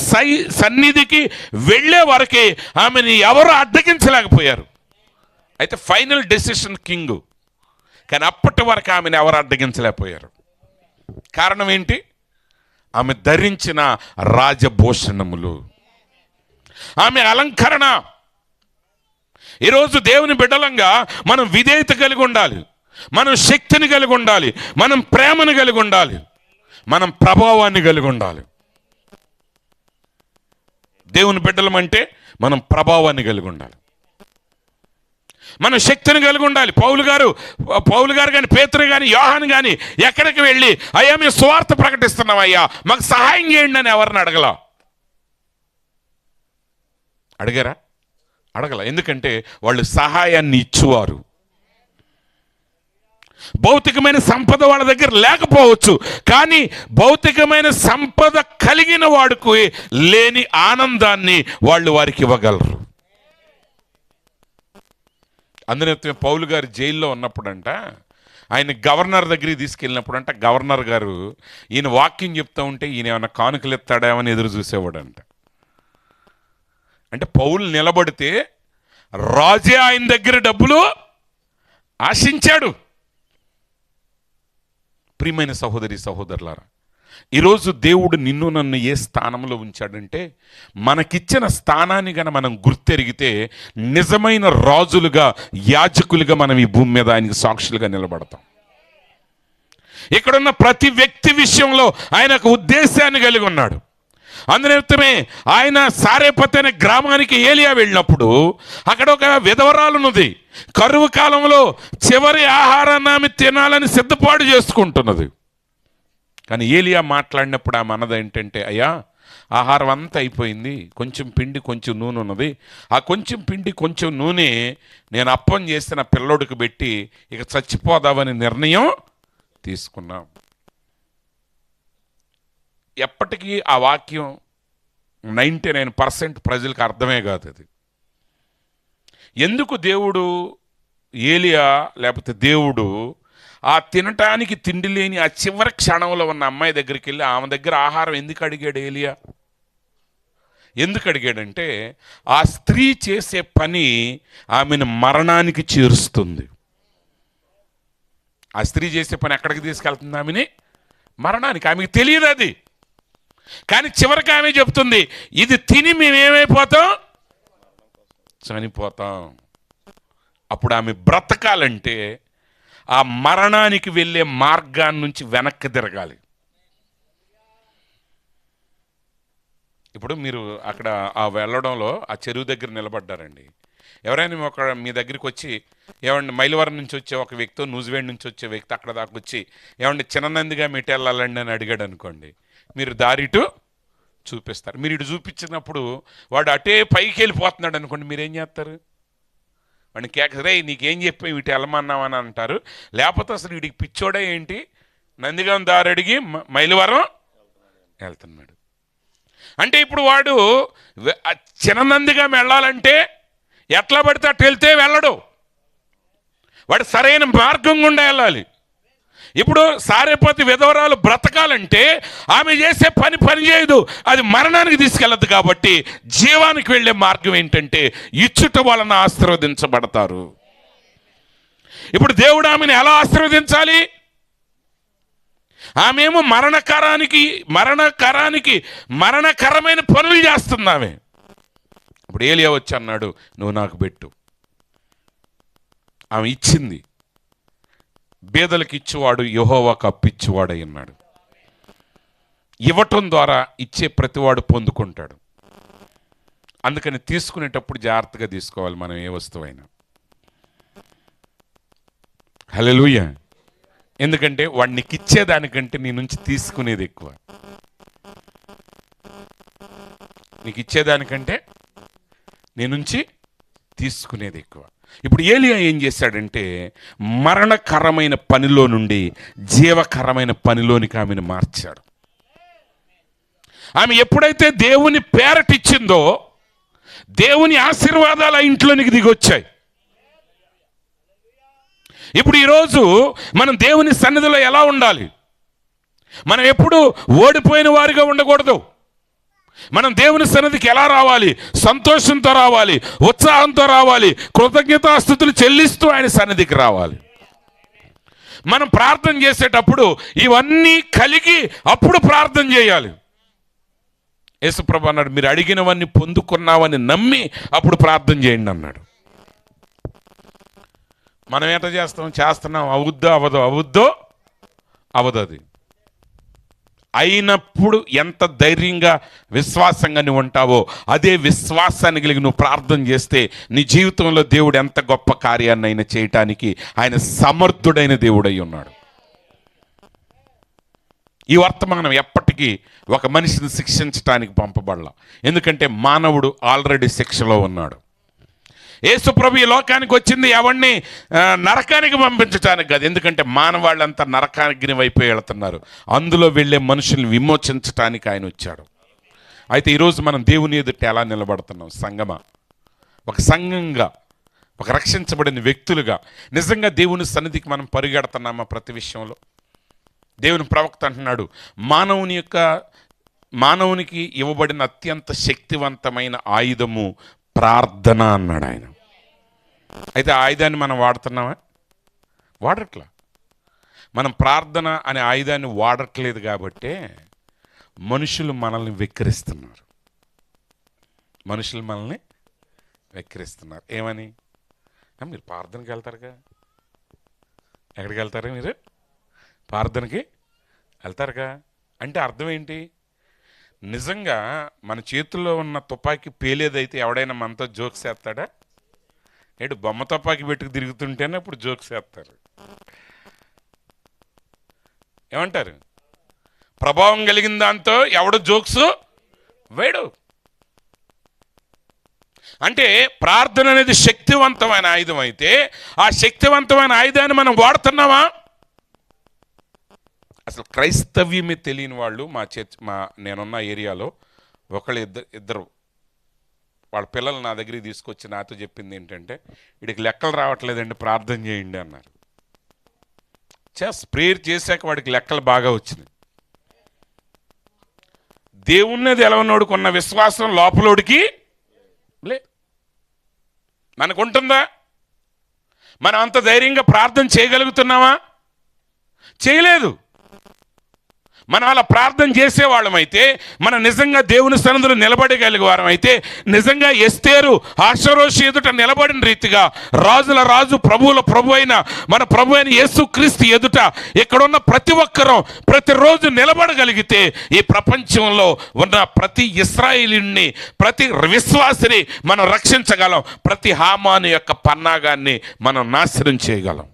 S1: సన్నిధికి వెళ్ళే వరకే ఆమెని ఎవరు అడ్డగించలేకపోయారు. అయితే ఫైనల్ డెసిషన్ కింగ్, కానీ అప్పటి వరకు ఆమెను ఎవరు అడ్డగించలేకపోయారు. కారణం ఏంటి? ఆమె ధరించిన రాజభూషణములు, ఆమె అలంకరణ. ఈరోజు దేవుని బిడ్డలంగా మనం విధేయత కలిగి ఉండాలి, మనం శక్తిని కలిగి ఉండాలి, మనం ప్రేమను కలిగి ఉండాలి, మనం ప్రభావాన్ని కలిగి ఉండాలి. దేవుని బిడ్డలం అంటే మనం ప్రభావాన్ని కలిగి ఉండాలి, మనం శక్తిని కలిగి ఉండాలి. పౌలు గారు కానీ, పేతురు కానీ, యోహాను కానీ ఎక్కడికి వెళ్ళి అయ్యా మేము సువార్త ప్రకటిస్తున్నాం, అయ్యా మాకు సహాయం చేయండి అని ఎవరిని అడగరా? అడగల. ఎందుకంటే వాళ్ళు సహాయాన్ని ఇచ్చువారు. భౌతికమైన సంపద వాళ్ళ దగ్గర లేకపోవచ్చు, కానీ భౌతికమైన సంపద కలిగిన వాడికి లేని ఆనందాన్ని వాళ్ళు వారికి ఇవ్వగలరు. అందుకే పౌలు గారు జైల్లో ఉన్నప్పుడంట, ఆయన గవర్నర్ దగ్గరికి తీసుకెళ్ళినప్పుడంట, గవర్నర్ గారు ఈయన వాక్యం చెప్తూ ఉంటే ఈయన ఏమైనా కానుకలు ఎత్తాడేమని ఎదురు చూసేవాడంట. అంటే పౌలు నిలబడితే రాజే ఆయన దగ్గర డబ్బులు ఆశించాడు. ప్రియమైన సహోదరి సహోదరులారా, ఈరోజు దేవుడు నిన్ను నన్ను ఏ స్థానంలో ఉంచాడంటే, మనకిచ్చిన స్థానాన్ని గన మనం గుర్తెరిగితే నిజమైన రాజులుగా, యాజకులుగా మనం ఈ భూమి మీద ఆయనకి సాక్షులుగా నిలబడతాం. ఇక్కడున్న ప్రతి వ్యక్తి విషయంలో ఆయన ఒక ఉద్దేశాన్ని కలిగి ఉన్నాడు. అందునిమిత్తమే ఆయన సారేపత్ అనే గ్రామానికి ఏలియా వెళ్ళినప్పుడు అక్కడ ఒక విధవరాలున్నది. కరువు కాలంలో చివరి ఆహారాన్ని ఆమె తినాలని సిద్ధపాటు చేసుకుంటున్నది. కానీ ఏలియా మాట్లాడినప్పుడు ఆమె అన్నది ఏంటంటే, అయ్యా ఆహారం అంతా అయిపోయింది, కొంచెం పిండి కొంచెం నూనె ఉన్నది, ఆ కొంచెం పిండి కొంచెం నూనె నేను అప్పం చేసి నా పిల్లోడికి పెట్టి ఇక చచ్చిపోదామని నిర్ణయం తీసుకున్నాం. ఎప్పటికీ ఆ వాక్యం 99% ప్రజలకు అర్థమే కాదు. అది ఎందుకు దేవుడు ఏలియా లేకపోతే దేవుడు ఆ తినటానికి తిండి లేని ఆ చివరి క్షణంలో ఉన్న అమ్మాయి దగ్గరికి వెళ్ళి ఆమె దగ్గర ఆహారం ఎందుకు అడిగాడు ఏలియా? ఎందుకు అడిగాడంటే ఆ స్త్రీ చేసే పని ఆమెను మరణానికి చేరుస్తుంది. ఆ స్త్రీ చేసే పని ఎక్కడికి తీసుకెళ్తుంది? ఆమెని మరణానికి. ఆమెకి తెలియదు అది, కానీ చివరికి ఆమె చెప్తుంది, ఇది తిని మేమేమైపోతాం? చనిపోతాం. అప్పుడు ఆమె బ్రతకాలంటే ఆ మరణానికి వెళ్ళే మార్గాన్ని నుంచి వెనక్కి తిరగాలి. ఇప్పుడు మీరు అక్కడ ఆ వెళ్ళడంలో ఆ చెరువు దగ్గర నిలబడ్డారండి. ఎవరైనా మీ దగ్గరికి వచ్చి, ఏమండి మైలవరం నుంచి వచ్చే ఒక వ్యక్తి, న్యూజిలాండ్ నుంచి వచ్చే వ్యక్తి అక్కడ దాకా వచ్చి, ఏమండి చిన్ననందిగా మీటు వెళ్ళాలండి అని అడిగాడు అనుకోండి, మీరు దారిటు చూపిస్తారు. మీరు ఇటు చూపించినప్పుడు వాడు అటే పైకి వెళ్ళిపోతున్నాడు అనుకోండి, మీరేం చేస్తారు? వాడిని కేకరే నీకేం చెప్పి ఇటు వెళ్ళమన్నామని అంటారు. లేకపోతే అసలు వీడికి పిచ్చోడే ఏంటి, నందిగాం దారి అడిగి మైలవరం వెళ్తున్నాడు. అంటే ఇప్పుడు వాడు చిన్ననందిగా వెళ్ళాలంటే ఎట్లా పడితే అట్లా వెళ్తే వెళ్ళడు. వాడు సరైన మార్గం గుండా వెళ్ళాలి. ఇప్పుడు సారేపతి విధవరాలు బ్రతకాలంటే ఆమె చేసే పని చేయదు, అది మరణానికి తీసుకెళ్ళదు. కాబట్టి జీవానికి వెళ్ళే మార్గం ఏంటంటే ఇచ్చుట వలన ఆశీర్వదించబడతారు. ఇప్పుడు దేవుడు ఆమెను ఎలా ఆశీర్వదించాలి? ఆమెమో మరణకరమైన పనులు చేస్తుంది ఆమె. ఇప్పుడు ఏలియా వచ్చి అన్నాడు, నువ్వు నాకు పెట్టు. ఆమె ఇచ్చింది. బేదలకు ఇచ్చేవాడు యెహోవాకు అప్పిచ్చేవాడై ఉన్నాడు. ఇవ్వటం ద్వారా ఇచ్చే ప్రతివాడు పొందుకుంటాడు. అందుకని తీసుకునేటప్పుడు జాగ్రత్తగా తీసుకోవాలి మనం ఏ వస్తువైనా. హల్లెలూయా. ఎందుకంటే వాడు నీకు ఇచ్చేదానికంటే నీ నుంచి తీసుకునేది ఎక్కువ. నీకు ఇచ్చేదానికంటే నీ నుంచి తీసుకునేది ఎక్కువ. ఇప్పుడు ఏలియా ఏం చేశాడంటే మరణకరమైన పనిలో నుండి జీవకరమైన పనిలోనికి ఆమెను మార్చాడు. ఆమె ఎప్పుడైతే దేవుని పేరటిచ్చిందో దేవుని ఆశీర్వాదాలు ఆ ఇంట్లోనికి దిగొచ్చాయి. ఇప్పుడు ఈరోజు మనం దేవుని సన్నిధిలో ఎలా ఉండాలి? మనం ఎప్పుడు ఓడిపోయిన వారిగా ఉండకూడదు. మనం దేవుని సన్నిధికి ఎలా రావాలి? సంతోషంతో రావాలి, ఉత్సాహంతో రావాలి, కృతజ్ఞతాస్తుతులు చెల్లిస్తూ ఆయన సన్నిధికి రావాలి. మనం ప్రార్థన చేసేటప్పుడు ఇవన్నీ కలిగి అప్పుడు ప్రార్థన చేయాలి. యేసుప్రభు అన్నాడు, మీరు అడిగినవన్నీ పొందుకున్నావని నమ్మి అప్పుడు ప్రార్థన చేయండి అన్నాడు. మనం ఎట్లా చేస్తున్నాం? అవుద్దో అవదు. అది అయినప్పుడు ఎంత ధైర్యంగా విశ్వాసంగా నువ్వు ఉంటావో అదే విశ్వాసాన్ని కలిగి నువ్వు ప్రార్థన చేస్తే నీ జీవితంలో దేవుడు ఎంత గొప్ప కార్యాన్ని అయినా చేయటానికి ఆయన సమర్థుడైన దేవుడై ఉన్నాడు. ఈ వర్తమానం ఎప్పటికీ ఒక మనిషిని శిక్షించడానికి పంపబడలా. ఎందుకంటే మానవుడు ఆల్రెడీ శిక్షలో ఉన్నాడు. యేసు ప్రభు ఈ లోకానికి వచ్చింది ఎవరిని నరకానికి పంపించడానికి కాదు. ఎందుకంటే మానవాళ్ళంతా నరకాగ్ని వైపు వెళుతున్నారు. అందులో వెళ్ళే మనుషుల్ని విమోచించడానికి ఆయన వచ్చాడు. అయితే ఈరోజు మనం దేవుని ఎదుట ఎలా నిలబడుతున్నాం? ఒక సంఘంగా, ఒక రక్షించబడిన వ్యక్తులుగా నిజంగా దేవుని సన్నిధికి మనం పరిగెడుతున్నామా? ప్రతి విషయంలో దేవుని ప్రవక్త అంటున్నాడు, మానవునికి ఇవ్వబడిన అత్యంత శక్తివంతమైన ఆయుధము ప్రార్థన అన్నాడు ఆయన. అయితే ఆ ఆయుధాన్ని మనం వాడుతున్నామా? వాడట్లా. మనం ప్రార్థన అనే ఆయుధాన్ని వాడట్లేదు కాబట్టే మనుషులు మనల్ని వెక్కిరిస్తున్నారు. ఏమని? మీరు ప్రార్థనకి వెళ్తారుగా. ఎక్కడికి వెళ్తారు? మీరు ప్రార్థనకి వెళ్తారుగా అంటే అర్థం ఏంటి? నిజంగా మన చేతుల్లో ఉన్న తుపాకీ పేలేదైతే ఎవడైనా మనతో జోక్స్ వేస్తాడా? బొమ్మ తుపాకీ పెట్టుకు తిరుగుతుంటేనే ఇప్పుడు జోక్స్ వేస్తారు. ఏమంటారు? ప్రభావం కలిగిన దాంతో ఎవడు జోక్స్ వేడు. అంటే ప్రార్థన అనేది శక్తివంతమైన ఆయుధం అయితే ఆ శక్తివంతమైన ఆయుధాన్ని మనం వాడుతున్నామా? అసలు క్రైస్తవ్యమే తెలియని వాళ్ళు నేనున్న ఏరియాలో ఇద్దరు వాళ్ళ పిల్లలు నా దగ్గరికి తీసుకొచ్చి నాతో చెప్పింది ఏంటంటే, వీడికి లెక్కలు రావట్లేదండి, ప్రార్థన చేయండి అన్నారు. ప్రేయర్ చేశాక వాడికి లెక్కలు బాగా వచ్చినాయి. దేవున్నది ఎలవనోడుకున్న విశ్వాసం లోపలోడికి లేదు. మనకుంటుందా? మనం అంత ధైర్యంగా ప్రార్థన చేయగలుగుతున్నామా? చేయలేదు. మనం అలా ప్రార్థన చేసేవాళ్ళమైతే, మనం నిజంగా దేవుని సన్నిధిలో నిలబడగలిగే వారం అయితే, నిజంగా ఎస్తేరు అహష్వేరోషు ఎదుట నిలబడిన రీతిగా రాజుల రాజు ప్రభువుల ప్రభు అయిన మన ప్రభు అయిన యేసుక్రీస్తు ఎదుట ఇక్కడున్న ప్రతి ఒక్కరూ ప్రతిరోజు నిలబడగలిగితే ఈ ప్రపంచంలో ఉన్న ప్రతి ఇశ్రాయేలీయుణ్ణి, ప్రతి విశ్వాసిని మనం రక్షించగలం. ప్రతి హామాను యొక్క పన్నాగాన్ని మనం నాశనం చేయగలం.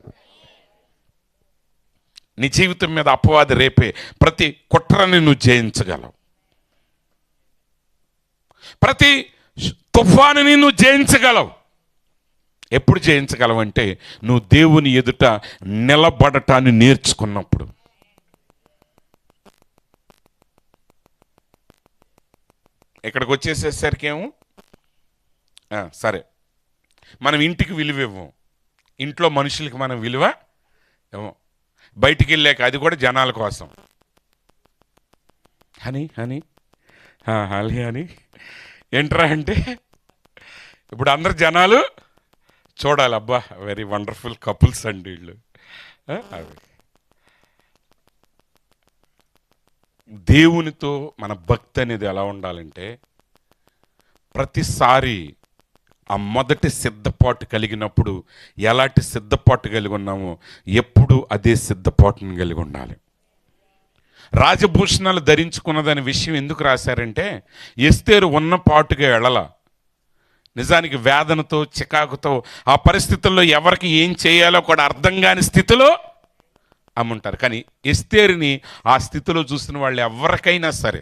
S1: నీ జీవితం మీద అపవాది రేపే ప్రతి కుట్రని నువ్వు జయించగలవు. ప్రతి తుఫానుని నువ్వు జయించగలవు. ఎప్పుడు జయించగలవంటే నువ్వు దేవుని ఎదుట నిలబడటాన్ని నేర్చుకున్నప్పుడు. ఇక్కడికి వచ్చేసేసరికి ఏమో సరే, మనం ఇంటికి విలువ ఇవ్వం, ఇంట్లో మనుషులకి మనం విలువ ఇవ్వం. బయటికి వెళ్ళాక అది కూడా జనాల కోసం, హనీ హనీ హనీ అని ఏంట్రా అంటే ఇప్పుడు అందరు జనాలు చూడాలి, అబ్బా వెరీ వండర్ఫుల్ కపుల్స్ అండి వీళ్ళు. అవి దేవునితో మన భక్తి అనేది ఎలా ఉండాలంటే, ప్రతిసారి ఆ మొదటి సిద్ధపాటు కలిగినప్పుడు ఎలాంటి సిద్ధపాటు కలిగి ఉన్నామో ఎప్పుడు అదే సిద్ధపాటును కలిగి ఉండాలి. రాజభూషణాలు ధరించుకున్నదనే విషయం ఎందుకు రాశారంటే, ఎస్తేరు ఉన్న పాటుగా ఎడల, నిజానికి వేదనతో చికాకుతో ఆ పరిస్థితుల్లో ఎవరికి ఏం చేయాలో కూడా అర్థం కాని స్థితిలో అమ్ముంటారు. కానీ ఎస్తేరుని ఆ స్థితిలో చూసిన వాళ్ళు ఎవరికైనా సరే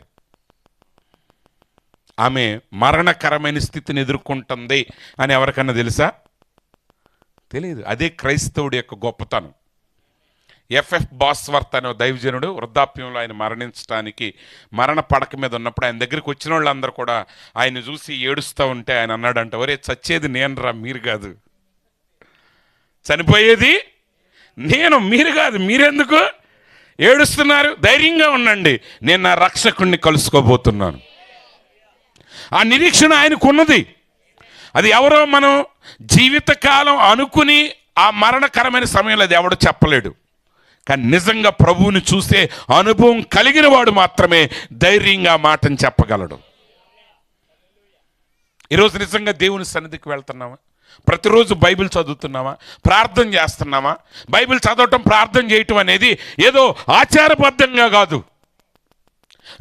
S1: ఆమె మరణకరమైన స్థితిని ఎదుర్కొంటుంది అని ఎవరికన్నా తెలుసా? తెలియదు. అదే క్రైస్తవుడి యొక్క గొప్పతనం. ఎఫ్ఎఫ్ బాస్వర్త్ అనే దైవజనుడు వృద్ధాప్యంలో ఆయన మరణించడానికి మరణ పడక మీద ఉన్నప్పుడు ఆయన దగ్గరికి వచ్చిన వాళ్ళందరూ కూడా ఆయన చూసి ఏడుస్తూ ఉంటే ఆయన అన్నాడంట, ఒరే చచ్చేది నేను రా, మీరు కాదు, చనిపోయేది నేను, మీరు కాదు, మీరెందుకు ఏడుస్తున్నారు? ధైర్యంగా ఉండండి, నేను నా రక్షకుణ్ణి కలుసుకోబోతున్నాను. ఆ నిరీక్షణ ఆయనకున్నది. అది ఎవరో మనం జీవితకాలం అనుకుని ఆ మరణకరమైన సమయంలో అది ఎవడో చెప్పలేడు. కానీ నిజంగా ప్రభువుని చూసే అనుభవం కలిగిన వాడు మాత్రమే ధైర్యంగా మాటను చెప్పగలడు. ఈరోజు నిజంగా దేవుని సన్నిధికి వెళ్తున్నామా? ప్రతిరోజు బైబిల్ చదువుతున్నామా? ప్రార్థన చేస్తున్నామా? బైబిల్ చదవటం, ప్రార్థన చేయటం అనేది ఏదో ఆచారబద్ధంగా కాదు.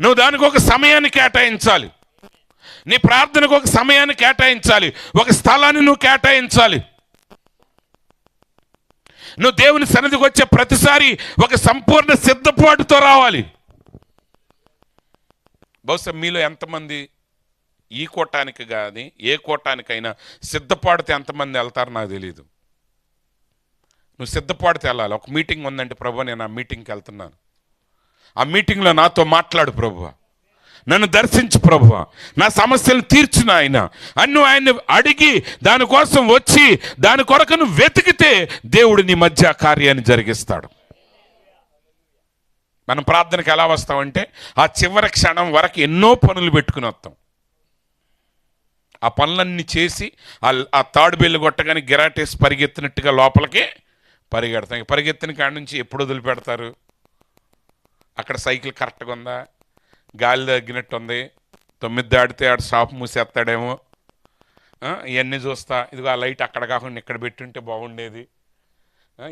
S1: నువ్వు దానికి ఒక సమయాన్ని కేటాయించాలి. నీ ప్రార్థనకు ఒక సమయాన్ని కేటాయించాలి, ఒక స్థలాన్ని నువ్వు కేటాయించాలి. నువ్వు దేవుని సన్నిధికి వచ్చే ప్రతిసారి ఒక సంపూర్ణ సిద్ధపాటుతో రావాలి. బహుశా మీలో ఎంతమంది ఈ కోటానికి కానీ ఏ కోటానికైనా సిద్ధపాటుతో ఎంతమంది వెళ్తారో నాకు తెలియదు. నువ్వు సిద్ధపాటుతో వెళ్ళాలి. ఒక మీటింగ్ ఉందంటే, ప్రభు నేను ఆ మీటింగ్కి వెళ్తున్నాను, ఆ మీటింగ్లో నాతో మాట్లాడు ప్రభువా, నన్ను దర్శించు ప్రభువా, నా సమస్యలను తీర్చిన ఆయన అన్ను ఆయన్ని అడిగి దానికోసం వచ్చి దాని కొరకు నువ్వు వెతికితే దేవుడు నీ మధ్య కార్యాన్ని జరిగిస్తాడు. మనం ప్రార్థనకి ఎలా వస్తామంటే, ఆ చివరి క్షణం వరకు ఎన్నో పనులు పెట్టుకుని వస్తాం. ఆ పనులన్నీ చేసి ఆ తాడు బెల్లు కొట్టగానే గిరాటేసి పరిగెత్తినట్టుగా లోపలికి పరిగెడతాం. పరిగెత్తిన కాడి నుంచి ఎప్పుడు వదిలిపెడతారు? అక్కడ సైకిల్ కరెక్ట్గా ఉందా, గాలి తగ్గినట్టు ఉంది, 9 దాటితే ఆడు షాప్ మూసేస్తాడేమో, ఇవన్నీ చూస్తా, ఇదిగో ఆ లైట్ అక్కడ కాకుండా ఇక్కడ పెట్టుంటే బాగుండేది,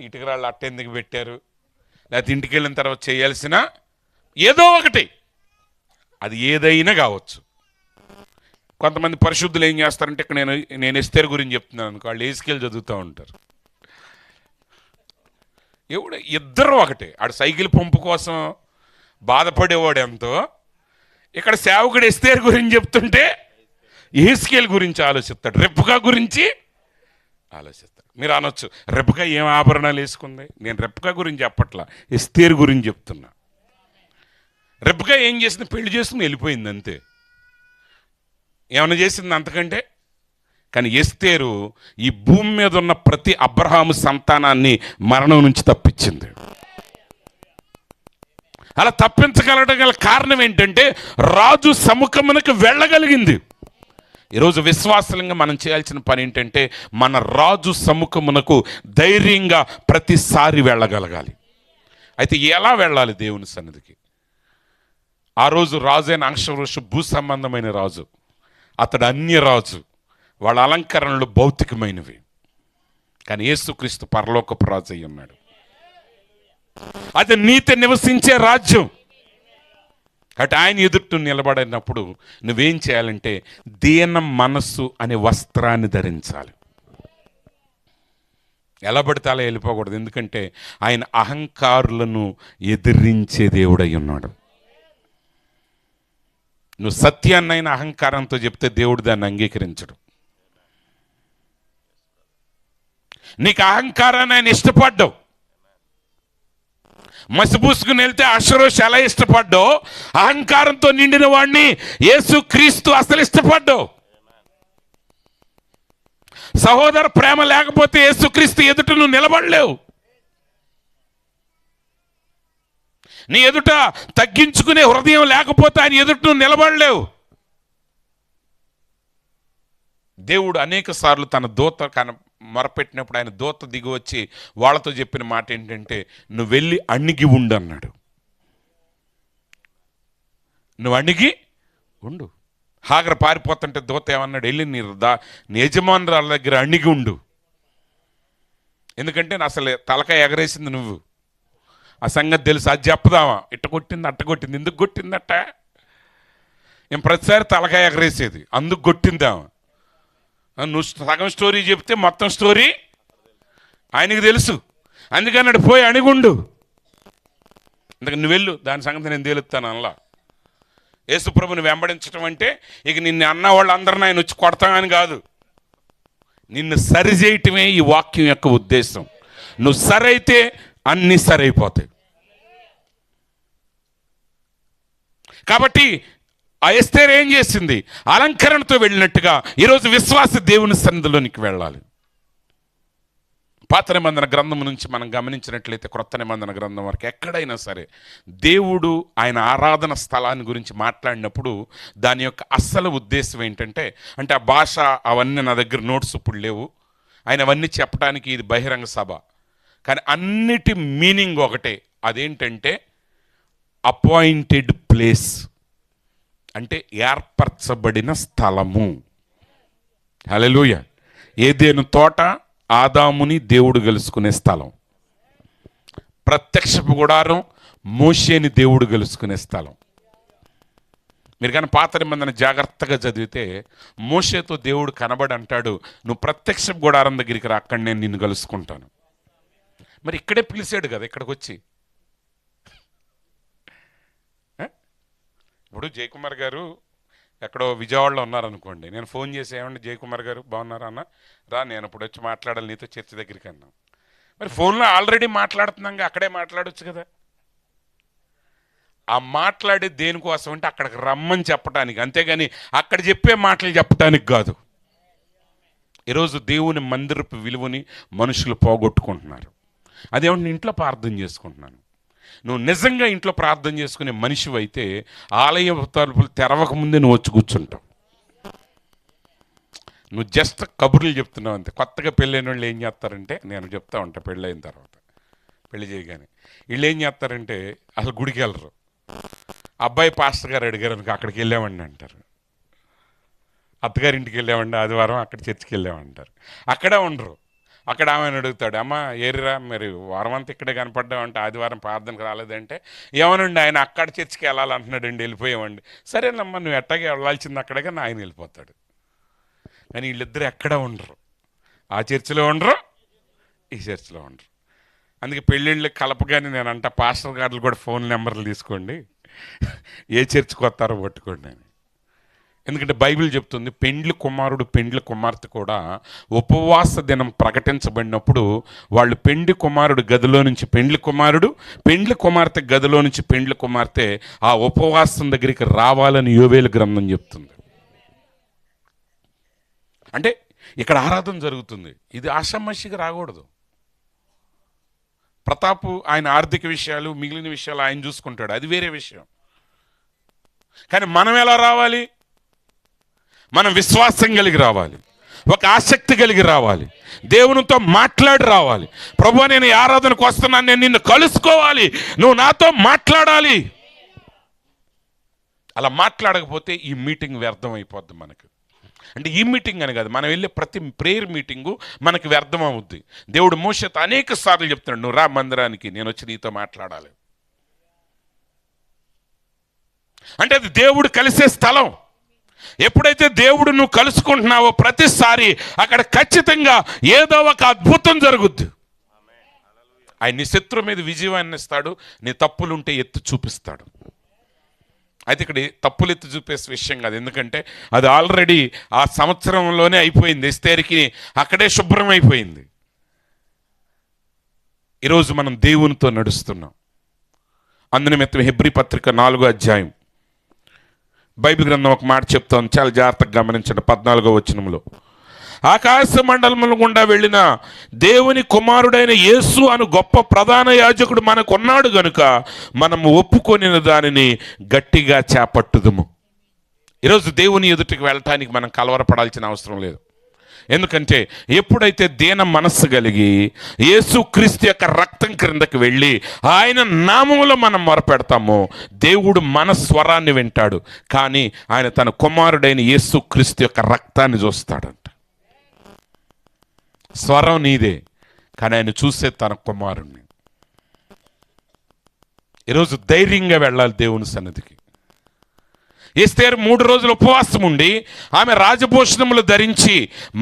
S1: ఇటుకరాళ్ళు అట్టెందుకు పెట్టారు, లేకపోతే ఇంటికి వెళ్ళిన తర్వాత చేయాల్సిన ఏదో ఒకటి, అది ఏదైనా కావచ్చు. కొంతమంది పరిశుద్ధులు ఏం చేస్తారంటే, ఇక్కడ నేను ఎస్తేరు గురించి చెప్తున్నాను అనుకో, వాళ్ళు ఏసుకెళ్ళి చదువుతూ ఉంటారు. ఇద్దరు ఒకటే. ఆడు సైకిల్ పంపు కోసం బాధపడేవాడు ఎంతో, ఇక్కడ సేవకుడు ఎస్తేరు గురించి చెప్తుంటే ఏస్కేల్ గురించి ఆలోచిస్తాడు, రెబ్కా గురించి ఆలోచిస్తాడు. మీరు అనొచ్చు, రెబ్కా ఏం ఆభరణాలు వేసుకుంది? నేను రెబ్కా గురించి చెప్పట్లా, ఎస్తేరు గురించి చెప్తున్నా. రెబ్కా ఏం చేసింది? పెళ్లి చేసుకుని వెళ్ళిపోయింది అంతే, ఏమైనా చేసింది అంతకంటే? కానీ ఎస్తేరు ఈ భూమి మీద ఉన్న ప్రతి అబ్రహాము సంతానాన్ని మరణం నుంచి తప్పించింది. అలా తప్పించగలగడం గల కారణం ఏంటంటే, రాజు సముఖమునకు వెళ్ళగలిగింది. ఈరోజు విశ్వాసంగా మనం చేయాల్సిన పని ఏంటంటే, మన రాజు సముఖమునకు ధైర్యంగా ప్రతిసారి వెళ్ళగలగాలి. అయితే ఎలా వెళ్ళాలి దేవుని సన్నిధికి? ఆ రోజు రాజైన అహష్వేరోషు భూ సంబంధమైన రాజు, అతడు అన్య రాజు, వాళ్ళ అలంకరణలు భౌతికమైనవి. కానీ యేసుక్రీస్తు పరలోకపు రాజు అయి ఉన్నాడు. అది నీతి నివసించే రాజ్యం. అటు ఆయన ఎదుట నిలబడినప్పుడు నువ్వేం చేయాలంటే, దీన మనస్సు అనే వస్త్రాన్ని ధరించాలి. ఎలా పడితే అలా వెళ్ళిపోకూడదు. ఎందుకంటే ఆయన అహంకారులను ఎదిరించే దేవుడై ఉన్నాడు. నువ్వు సత్యాన్నైనా అహంకారంతో చెప్తే దేవుడు దాన్ని అంగీకరించడు. నీకు అహంకారాన్ని ఆయన ఇష్టపడ్డావు. మసిపూసుకుని వెళ్తే అహరోషు ఎలా ఇష్టపడ్డో, అహంకారంతో నిండిన వాడిని యేసుక్రీస్తు అసలు ఇష్టపడ్డావు. సహోదర ప్రేమ లేకపోతే యేసుక్రీస్తు ఎదుట నువ్వు నిలబడలేవు. నీ ఎదుట తగ్గించుకునే హృదయం లేకపోతే ఆయన ఎదుట నువ్వు నిలబడలేవు. దేవుడు అనేక సార్లు తన దూత మొరపెట్టినప్పుడు ఆయన దూత దిగి వచ్చి వాళ్ళతో చెప్పిన మాట ఏంటంటే, నువ్వు వెళ్ళి అణిగి ఉండు అన్నాడు. నువ్వు అణిగి ఉండు. హాగరు పారిపోతుంటే దూత ఏమన్నాడు, వెళ్ళి నీ యజమానురాల దగ్గర అణిగి ఉండు. ఎందుకంటే అసలు తలకాయ ఎగరేసింది నువ్వు. ఆ సంగతి తెలుసు. అది చెప్పదామా, ఇట్ట కొట్టింది అట్ట కొట్టింది, ఎందుకు కొట్టిందట? నేను ప్రతిసారి తలకాయ ఎగరేసేది, అందుకు కొట్టిందామా? నువ్వు సగం స్టోరీ చెప్తే మొత్తం స్టోరీ ఆయనకి తెలుసు. అందుకన్నాడు పోయి అణిగుండు. అందుకని నువ్వు వెళ్ళు, దాని సంగతి నేను తేలుస్తాను అలా. యేసుప్రభుని వెంబడించడం అంటే ఇక నిన్ను అన్న వాళ్ళందరినీ ఆయన వచ్చి కొడతామని కాదు, నిన్ను సరిచేయటమే ఈ వాక్యం యొక్క ఉద్దేశం. నువ్వు సరైతే అన్నీ సరైపోతాయి. కాబట్టి ఆ ఎస్తేరు ఏం చేసింది? అలంకరణతో వెళ్ళినట్టుగా ఈరోజు విశ్వాస దేవుని సన్నిధిలోనికి వెళ్ళాలి. పాత నిబంధన గ్రంథం నుంచి మనం గమనించినట్లయితే క్రొత్త నిబంధన గ్రంథం వరకు ఎక్కడైనా సరే దేవుడు ఆయన ఆరాధన స్థలాన్ని గురించి మాట్లాడినప్పుడు దాని యొక్క అస్సలు ఉద్దేశం ఏంటంటే, అంటే ఆ భాష అవన్నీ నా దగ్గర నోట్స్ ఇప్పుడు లేవు, ఆయన అవన్నీ చెప్పడానికి ఇది బహిరంగ సభ, కానీ అన్నిటి మీనింగ్ ఒకటే. అదేంటంటే అపాయింటెడ్ ప్లేస్, అంటే ఏర్పరచబడిన స్థలము. హల్లెలూయా. ఏదెను తోట ఆదాముని దేవుడు గెలుచుకునే స్థలం, ప్రత్యక్షపు గుడారం మోషేని దేవుడు గెలుచుకునే స్థలం. మీరు కానీ పాత నిబంధన జాగ్రత్తగా చదివితే మోషేతో దేవుడు కనబడి అంటాడు, నువ్వు ప్రత్యక్షపు గుడారం దగ్గరికి రా, అక్కడ నేను నిన్ను కలుసుకుంటాను. మరి ఇక్కడే పిలిచాడు కదా ఇక్కడికి వచ్చి. ఇప్పుడు జయకుమార్ గారు ఎక్కడో విజయవాడలో ఉన్నారనుకోండి, నేను ఫోన్ చేసి ఏమండి జయకుమార్ గారు బాగున్నారా అన్న, రా నేను ఇప్పుడు వచ్చి మాట్లాడాలి నీతో చర్చ్ దగ్గరికి అన్నా. మరి ఫోన్లో ఆల్రెడీ మాట్లాడుతున్నాగా, అక్కడే మాట్లాడవచ్చు కదా. ఆ మాట్లాడే దేనికోసం అంటే అక్కడికి రమ్మని చెప్పడానికి, అంతేగాని అక్కడ చెప్పే మాటలు చెప్పడానికి కాదు. ఈరోజు దేవుని మందిరపు విలువని మనుషులు పోగొట్టుకుంటున్నారు. అదేమంటే ఇంట్లో ప్రార్థన చేసుకుంటున్నాను. నువ్వు నిజంగా ఇంట్లో ప్రార్థన చేసుకునే మనిషివి అయితే ఆలయ తలుపులు తెరవక ముందే నువ్వు వచ్చి కూర్చుంటావు. నువ్వు జస్ట్ కబుర్లు చెప్తున్నావు అంతే. కొత్తగా పెళ్ళైన వాళ్ళు ఏం చేస్తారంటే, నేను చెప్తా ఉంటా పెళ్ళైన తర్వాత, పెళ్లి చేయగానే వీళ్ళు ఏం చేస్తారంటే అసలు గుడికి వెళ్ళరు. అబ్బాయి పాస్టర్ గారు అడిగారు అనుకో, అక్కడికి వెళ్ళామండి అంటారు. అత్తగారింటికి వెళ్ళామండి ఆదివారం, అక్కడ చర్చికి వెళ్ళామంటారు. అక్కడే ఉండరు. అక్కడ ఆమెను అడుగుతాడు, అమ్మ ఏరిరా మరి వారం అంతా ఇక్కడే కనపడ్డామంటే ఆదివారం ప్రార్థనకు రాలేదంటే, ఏమనండి ఆయన అక్కడ చర్చికి వెళ్ళాలంటున్నాడండి, వెళ్ళిపోయామండి. సరేనమ్మా నువ్వు ఎట్టాగే వెళ్ళాల్సింది అక్కడే, ఆయన వెళ్ళిపోతాడు. కానీ వీళ్ళిద్దరు ఎక్కడ ఉండరు, ఆ చర్చిలో ఉండరు, ఈ చర్చిలో ఉండరు. అందుకే పెళ్ళిళ్ళు కలపగానే నేను అంట, పాస్టర్ గారులు కూడా ఫోన్ నెంబర్లు తీసుకోండి, ఏ చర్చికి వస్తారో పట్టుకోండి అని. ఎందుకంటే బైబిల్ చెప్తుంది, పెండ్లి కుమారుడు పెండ్లి కుమార్తె కూడా ఉపవాస దినం ప్రకటించబడినప్పుడు వాళ్ళు పెండ్లి కుమారుడు గదిలో నుంచి పెండ్లి కుమారుడు, పెండ్లి కుమార్తె గదిలో నుంచి పెండ్లి కుమార్తె ఆ ఉపవాసం దగ్గరికి రావాలని యోవేలు గ్రంథం చెప్తుంది. అంటే ఇక్కడ ఆరాధన జరుగుతుంది, ఇది ఆషామాషిగా రాకూడదు. ప్రతాపు ఆయన ఆర్థిక విషయాలు మిగిలిన విషయాలు ఆయన చూసుకుంటాడు, అది వేరే విషయం. కానీ మనం ఎలా రావాలి? మనం విశ్వాసం కలిగి రావాలి, ఒక ఆసక్తి కలిగి రావాలి, దేవునితో మాట్లాడి రావాలి. ప్రభువా నేను ఆరాధనకు వస్తున్నాను, నేను నిన్ను కలుసుకోవాలి, నువ్వు నాతో మాట్లాడాలి. అలా మాట్లాడకపోతే ఈ మీటింగ్ వ్యర్థం అయిపోద్ది మనకు. అంటే ఈ మీటింగ్ అని కాదు, మనం వెళ్ళే ప్రతి ప్రేయర్ మీటింగు మనకి వ్యర్థం అవుద్ది. దేవుడు మోషేతో అనేక సార్లు చెప్తున్నాడు, నువ్వు రా మందిరానికి, నేను వచ్చి నీతో మాట్లాడాలి. అంటే అది దేవుడు కలిసే స్థలం. ఎప్పుడైతే దేవుడు నువ్వు కలుసుకుంటున్నావో ప్రతిసారి అక్కడ ఖచ్చితంగా ఏదో ఒక అద్భుతం జరుగుద్ది. ఆయన నీ శత్రువు మీద విజయాన్ని ఇస్తాడు, నీ తప్పులుంటే ఎత్తి చూపిస్తాడు. అయితే ఇక్కడ తప్పులు ఎత్తి చూపేసే విషయం కాదు, ఎందుకంటే అది ఆల్రెడీ ఆ సంవత్సరంలోనే అయిపోయింది. ఎస్తేరుకి అక్కడే శుభ్రం అయిపోయింది. ఈరోజు మనం దేవునితో నడుస్తున్నాం. అందునిమిత్తం హెబ్రీ పత్రిక 4వ అధ్యాయం బైబిల్ గ్రంథం ఒక మాట చెప్తాను, చాలా జాగ్రత్తగా గమనించండి. 14వ వచనంలో, ఆకాశ మండలముల గుండా వెళ్ళిన దేవుని కుమారుడైన యేసు అను గొప్ప ప్రధాన యాజకుడు మనకున్నాడు గనుక మనము ఒప్పుకొనిన దానిని గట్టిగా చేపట్టుదుము. ఈరోజు దేవుని ఎదుటికి వెళ్ళటానికి మనం కలవరపడాల్సిన అవసరం లేదు. ఎందుకంటే ఎప్పుడైతే దీన మనస్సు కలిగి యేసుక్రీస్తు యొక్క రక్తం క్రిందకి వెళ్ళి ఆయన నామములో మనం మొరపెడతామో దేవుడు మన స్వరాన్ని వింటాడు. కానీ ఆయన తన కుమారుడైన యేసుక్రీస్తు యొక్క రక్తాన్ని చూస్తాడంట. స్వరం నీదే, కానీ ఆయన చూసే తన కుమారుణ్ణి. ఈరోజు ధైర్యంగా వెళ్ళాలి దేవుని సన్నిధికి. ఎస్తేరు 3 రోజులు ఉపవాసం ఉండి ఆమె రాజభూషణములు ధరించి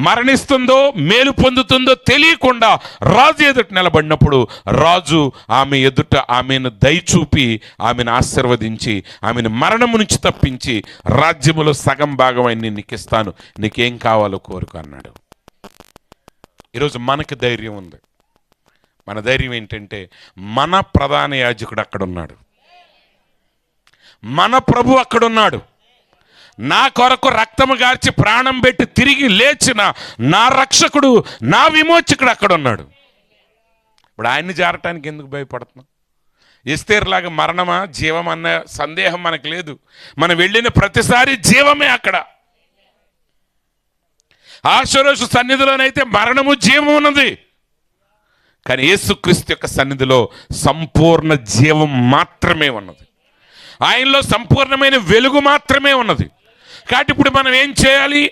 S1: మరణిస్తుందో మేలు పొందుతుందో తెలియకుండా రాజు ఎదుట నిలబడినప్పుడు రాజు ఆమె ఎదుట ఆమెను దయచూపి ఆమెను ఆశీర్వదించి ఆమెను మరణము నుంచి తప్పించి రాజ్యములో సగం భాగం అయిన నీకు ఇస్తాను, నీకేం కావాలో కోరుకు అన్నాడు. ఈరోజు మనకు ధైర్యం ఉంది. మన ధైర్యం ఏంటంటే మన ప్రధాన యాజకుడు అక్కడ ఉన్నాడు, మన ప్రభు అక్కడున్నాడు. నా కొరకు రక్తము గార్చి ప్రాణం పెట్టి తిరిగి లేచిన నా రక్షకుడు, నా విమోచకుడు అక్కడున్నాడు. ఇప్పుడు ఆయన్ని జారటానికి ఎందుకు భయపడుతున్నాం? ఎస్తేరులాగా మరణమా జీవం అన్న సందేహం మనకు లేదు. మనం వెళ్ళిన ప్రతిసారి జీవమే అక్కడ. ఆశీర్వాద సన్నిధిలోనైతే మరణము జీవం ఉన్నది, కానీ యేసుక్రీస్తు యొక్క సన్నిధిలో సంపూర్ణ జీవం మాత్రమే ఉన్నది. ఆయనలో సంపూర్ణమైన వెలుగు మాత్రమే ఉన్నది. కాబట్టి ఇప్పుడు మనం ఏం చేయాలి?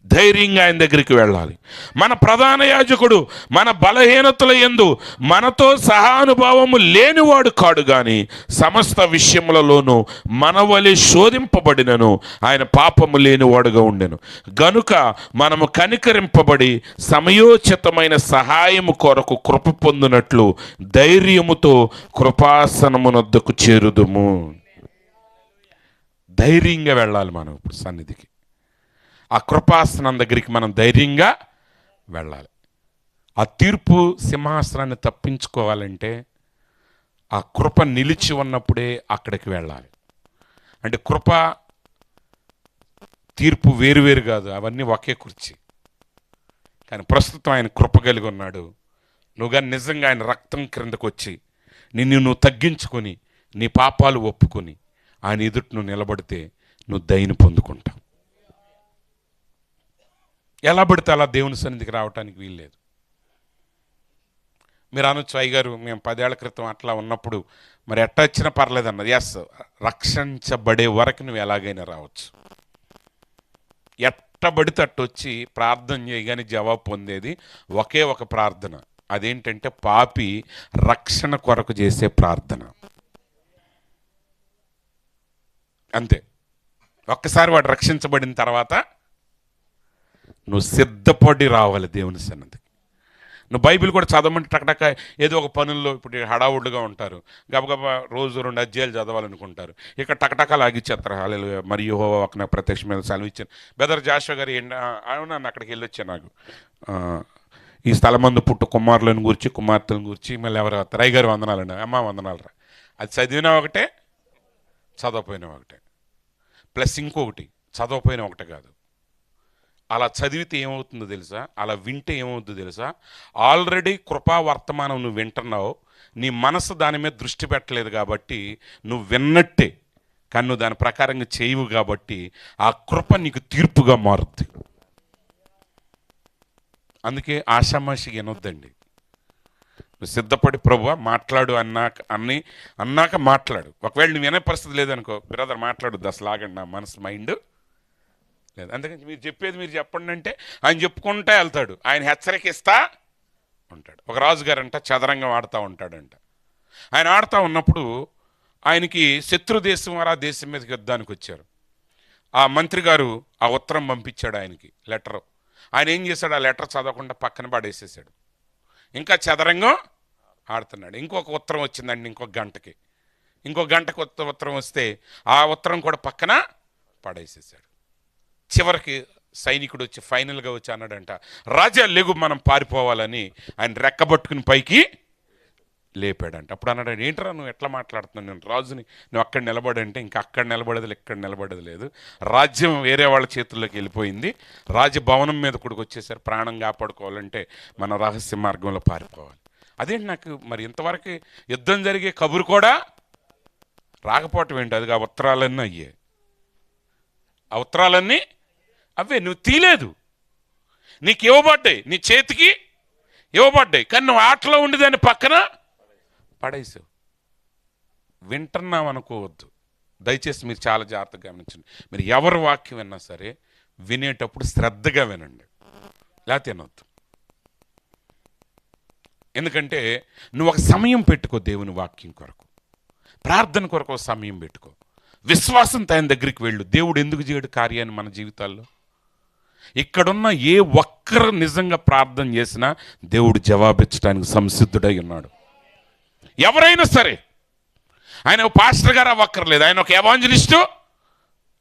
S1: ధైర్యంగా ఆయన దగ్గరికి వెళ్ళాలి. మన ప్రధాన యాజకుడు మన బలహీనతల యందు మనతో సహానుభావము లేనివాడు కాడు, కానీ సమస్త విషయములలోనూ మనవలే శోధింపబడినను ఆయన పాపము లేనివాడుగా ఉండెను. గనుక మనము కనికరింపబడి సమయోచితమైన సహాయము కొరకు కృప పొందినట్లు ధైర్యముతో కృపాసనమునొద్దకు చేరుదుము. ధైర్యంగా వెళ్ళాలి మనం ఇప్పుడు సన్నిధికి. ఆ కృపాసనం దగ్గరికి మనం ధైర్యంగా వెళ్ళాలి. ఆ తీర్పు సింహాసనాన్ని తప్పించుకోవాలంటే ఆ కృప నిలిచి ఉన్నప్పుడే అక్కడికి వెళ్ళాలి. అంటే కృప తీర్పు వేరువేరు కాదు, అవన్నీ ఒకే కుర్చీ. కానీ ప్రస్తుతం ఆయన కృప కలిగి ఉన్నాడు. నువ్వుగా నిజంగా ఆయన రక్తం క్రిందకు వచ్చి నువ్వు తగ్గించుకొని నీ పాపాలు ఒప్పుకొని ఆయన ఎదుట నువ్వు నిలబడితే నువ్వు దయని పొందుకుంటావు. ఎలా పడితే అలా దేవుని సన్నిధికి రావటానికి వీల్లేదు. మీరు అనొచ్చు, అయ్యగారు మేము 10 ఏళ్ల క్రితం అట్లా ఉన్నప్పుడు మరి ఎట్ట వచ్చినా పర్లేదు అన్నది. ఎస్, రక్షించబడే వరకు నువ్వు ఎలాగైనా రావచ్చు. ఎట్టబడితే అట్టు వచ్చి ప్రార్థన చేయగానే జవాబు పొందేది ఒకే ఒక ప్రార్థన. అదేంటంటే పాపి రక్షణ కొరకు చేసే ప్రార్థన. అంతే. ఒక్కసారి వాడు రక్షించబడిన తర్వాత నువ్వు సిద్ధపడి రావాలి దేవుని సన్నిధికి. నువ్వు బైబిల్ కూడా చదవమంటే టకటక ఏదో ఒక పనుల్లో ఇప్పుడు హడావుడ్లుగా ఉంటారు, గబగబా రోజు 2 అధ్యాయాలు చదవాలనుకుంటారు. ఇక్కడ టకటక లాగిచ్చేస్తారు. హల్లెలూయా మరి యెహోవా నాకు ప్రత్యక్షమైన సెలవు ఇచ్చాను. బెదర్ జాషువా గారు అవునా అక్కడికి వెళ్ళొచ్చాను. నాకు ఈ స్థలమందు పుట్టు కుమారులను గురించి కుమార్తెలను గురించి మళ్ళీ ఎవరు వస్తారు? అయ్యగారు వందనాలండి, అమ్మ వందనాలరా. అది చదివినా ఒకటే, చదవపోయినా ఒకటే. ప్లస్ ఇంకొకటి, చదవపోయినా ఒకటే కాదు, అలా చదివితే ఏమవుతుందో తెలుసా? అలా వింటే ఏమవుతుందో తెలుసా? ఆల్రెడీ కృపా వర్తమానం నువ్వు వింటున్నావు, నీ మనసు దాని మీద దృష్టి పెట్టలేదు కాబట్టి నువ్వు విన్నట్టే, కానీ నువ్వు దాని ప్రకారంగా చేయవు కాబట్టి ఆ కృప నీకు తీర్పుగా మారుద్ది. అందుకే ఆషామాషిగా వినొద్దండి. నువ్వు సిద్ధపడి ప్రభువా మాట్లాడు అన్నాక మాట్లాడు. ఒకవేళ నువ్వు వినే పరిస్థితి లేదనుకో, బ్రదర్ మాట్లాడు అసలు ఆగండి, నా మనసు మైండ్ లేదు. అందుకని మీరు చెప్పేది మీరు చెప్పండి అంటే ఆయన చెప్పుకుంటా వెళ్తాడు. ఆయన హెచ్చరికిస్తా ఉంటాడు. ఒక రాజుగారు అంట చదరంగం ఆడుతూ ఉంటాడంట. ఆయన ఆడుతూ ఉన్నప్పుడు ఆయనకి శత్రు దేశం వారు ఆ దేశం మీదకి యుద్ధానికి వచ్చారు. ఆ మంత్రి గారు ఆ ఉత్తరం పంపించాడు ఆయనకి, లెటరు. ఆయన ఏం చేశాడు? ఆ లెటర్ చదవకుండా పక్కన పడేసేసాడు. ఇంకా చదరంగం ఆడుతున్నాడు. ఇంకొక ఉత్తరం వచ్చిందండి ఇంకొక గంటకి ఉత్తరం వస్తే ఆ ఉత్తరం కూడా పక్కన పడేసేసాడు. చివరికి సైనికుడు వచ్చి ఫైనల్గా వచ్చి అన్నాడంట, రాజా లెగు మనం పారిపోవాలని. ఆయన రెక్కబట్టుకుని పైకి
S2: లేపాడంట. అప్పుడు అన్నాడు, ఏంట్రా నువ్వు ఎట్లా మాట్లాడుతున్నావు, నేను రాజుని, నువ్వు అక్కడ నిలబడంటే ఇంకా అక్కడ నిలబడేది ఇక్కడ నిలబడేది లేదు, రాజ్యం వేరే వాళ్ళ చేతుల్లోకి వెళ్ళిపోయింది, రాజభవనం మీద కూడా వచ్చేసారు, ప్రాణం కాపాడుకోవాలంటే మనం రహస్య మార్గంలో పారిపోవాలి. అదేంటి నాకు మరి ఇంతవరకు యుద్ధం జరిగే కబురు కూడా రాకపోవటం ఏంటి? అది ఆ ఉత్తరాలన్నీ అయ్యాయి, ఆ ఉత్తరాలన్నీ అవే, నువ్వు తీలేదు, నీకు ఇవ్వబడ్డాయి, నీ చేతికి ఇవ్వబడ్డాయి, కానీ నువ్వు ఆటలో ఉండి దాన్ని పక్కన పడేసావు. వింటున్నాం అనుకోవద్దు, దయచేసి మీరు చాలా జాగ్రత్తగా గమనించండి. మీరు ఎవరి వాక్యం విన్నా సరే వినేటప్పుడు శ్రద్ధగా వినండి, లేకపోతే వినొద్దు. ఎందుకంటే నువ్వు ఒక సమయం పెట్టుకో, దేవుని వాక్యం కొరకు, ప్రార్థన కొరకు ఒక సమయం పెట్టుకో, విశ్వాసంతో ఆయన దగ్గరికి వెళ్ళు. దేవుడు ఎందుకు చేయడు కార్యాన్ని మన జీవితాల్లో? ఇక్కడున్న ఏ ఒక్కరు నిజంగా ప్రార్థన చేసినా దేవుడు జవాబిచ్చడానికి సంసిద్ధుడై ఉన్నాడు. ఎవరైనా సరే, ఆయన ఒక పాస్టర్ గారు అవ్వక్కర్లేదు, ఆయన ఒక ఎవాంజలిస్టు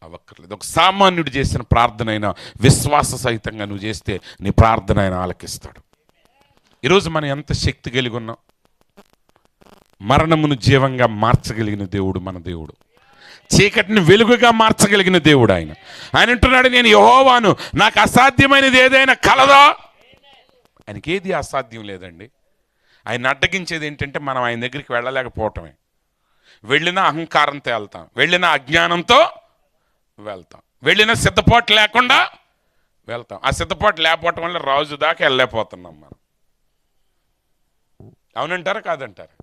S2: అవ్వక్కర్లేదు, ఒక సామాన్యుడు చేసిన ప్రార్థన అయినా విశ్వాస సహితంగా నువ్వు చేస్తే నీ ప్రార్థన ఆయన ఆలకిస్తాడు. ఈరోజు మనం ఎంత శక్తి కలిగి ఉన్నాం. మరణమును జీవంగా మార్చగలిగిన దేవుడు మన దేవుడు, చీకటిని వెలుగుగా మార్చగలిగిన దేవుడు ఆయన. ఆయన అంటున్నాడు, నేను యెహోవాను, నాకు అసాధ్యమైనది ఏదైనా కలదా? ఆయనకి ఏది అసాధ్యం లేదండి. ఆయన అడ్డగించేది ఏంటంటే మనం ఆయన దగ్గరికి వెళ్ళలేకపోవటమే. వెళ్ళిన అహంకారంతో వెళ్తాం, వెళ్ళిన అజ్ఞానంతో వెళ్తాం, వెళ్ళిన సిద్ధపాటు లేకుండా వెళ్తాం. ఆ సిద్ధపాటు లేకపోవటం వల్ల రాజు దాకా వెళ్ళలేకపోతున్నాం మనం. అవునంటారా కాదంటారా?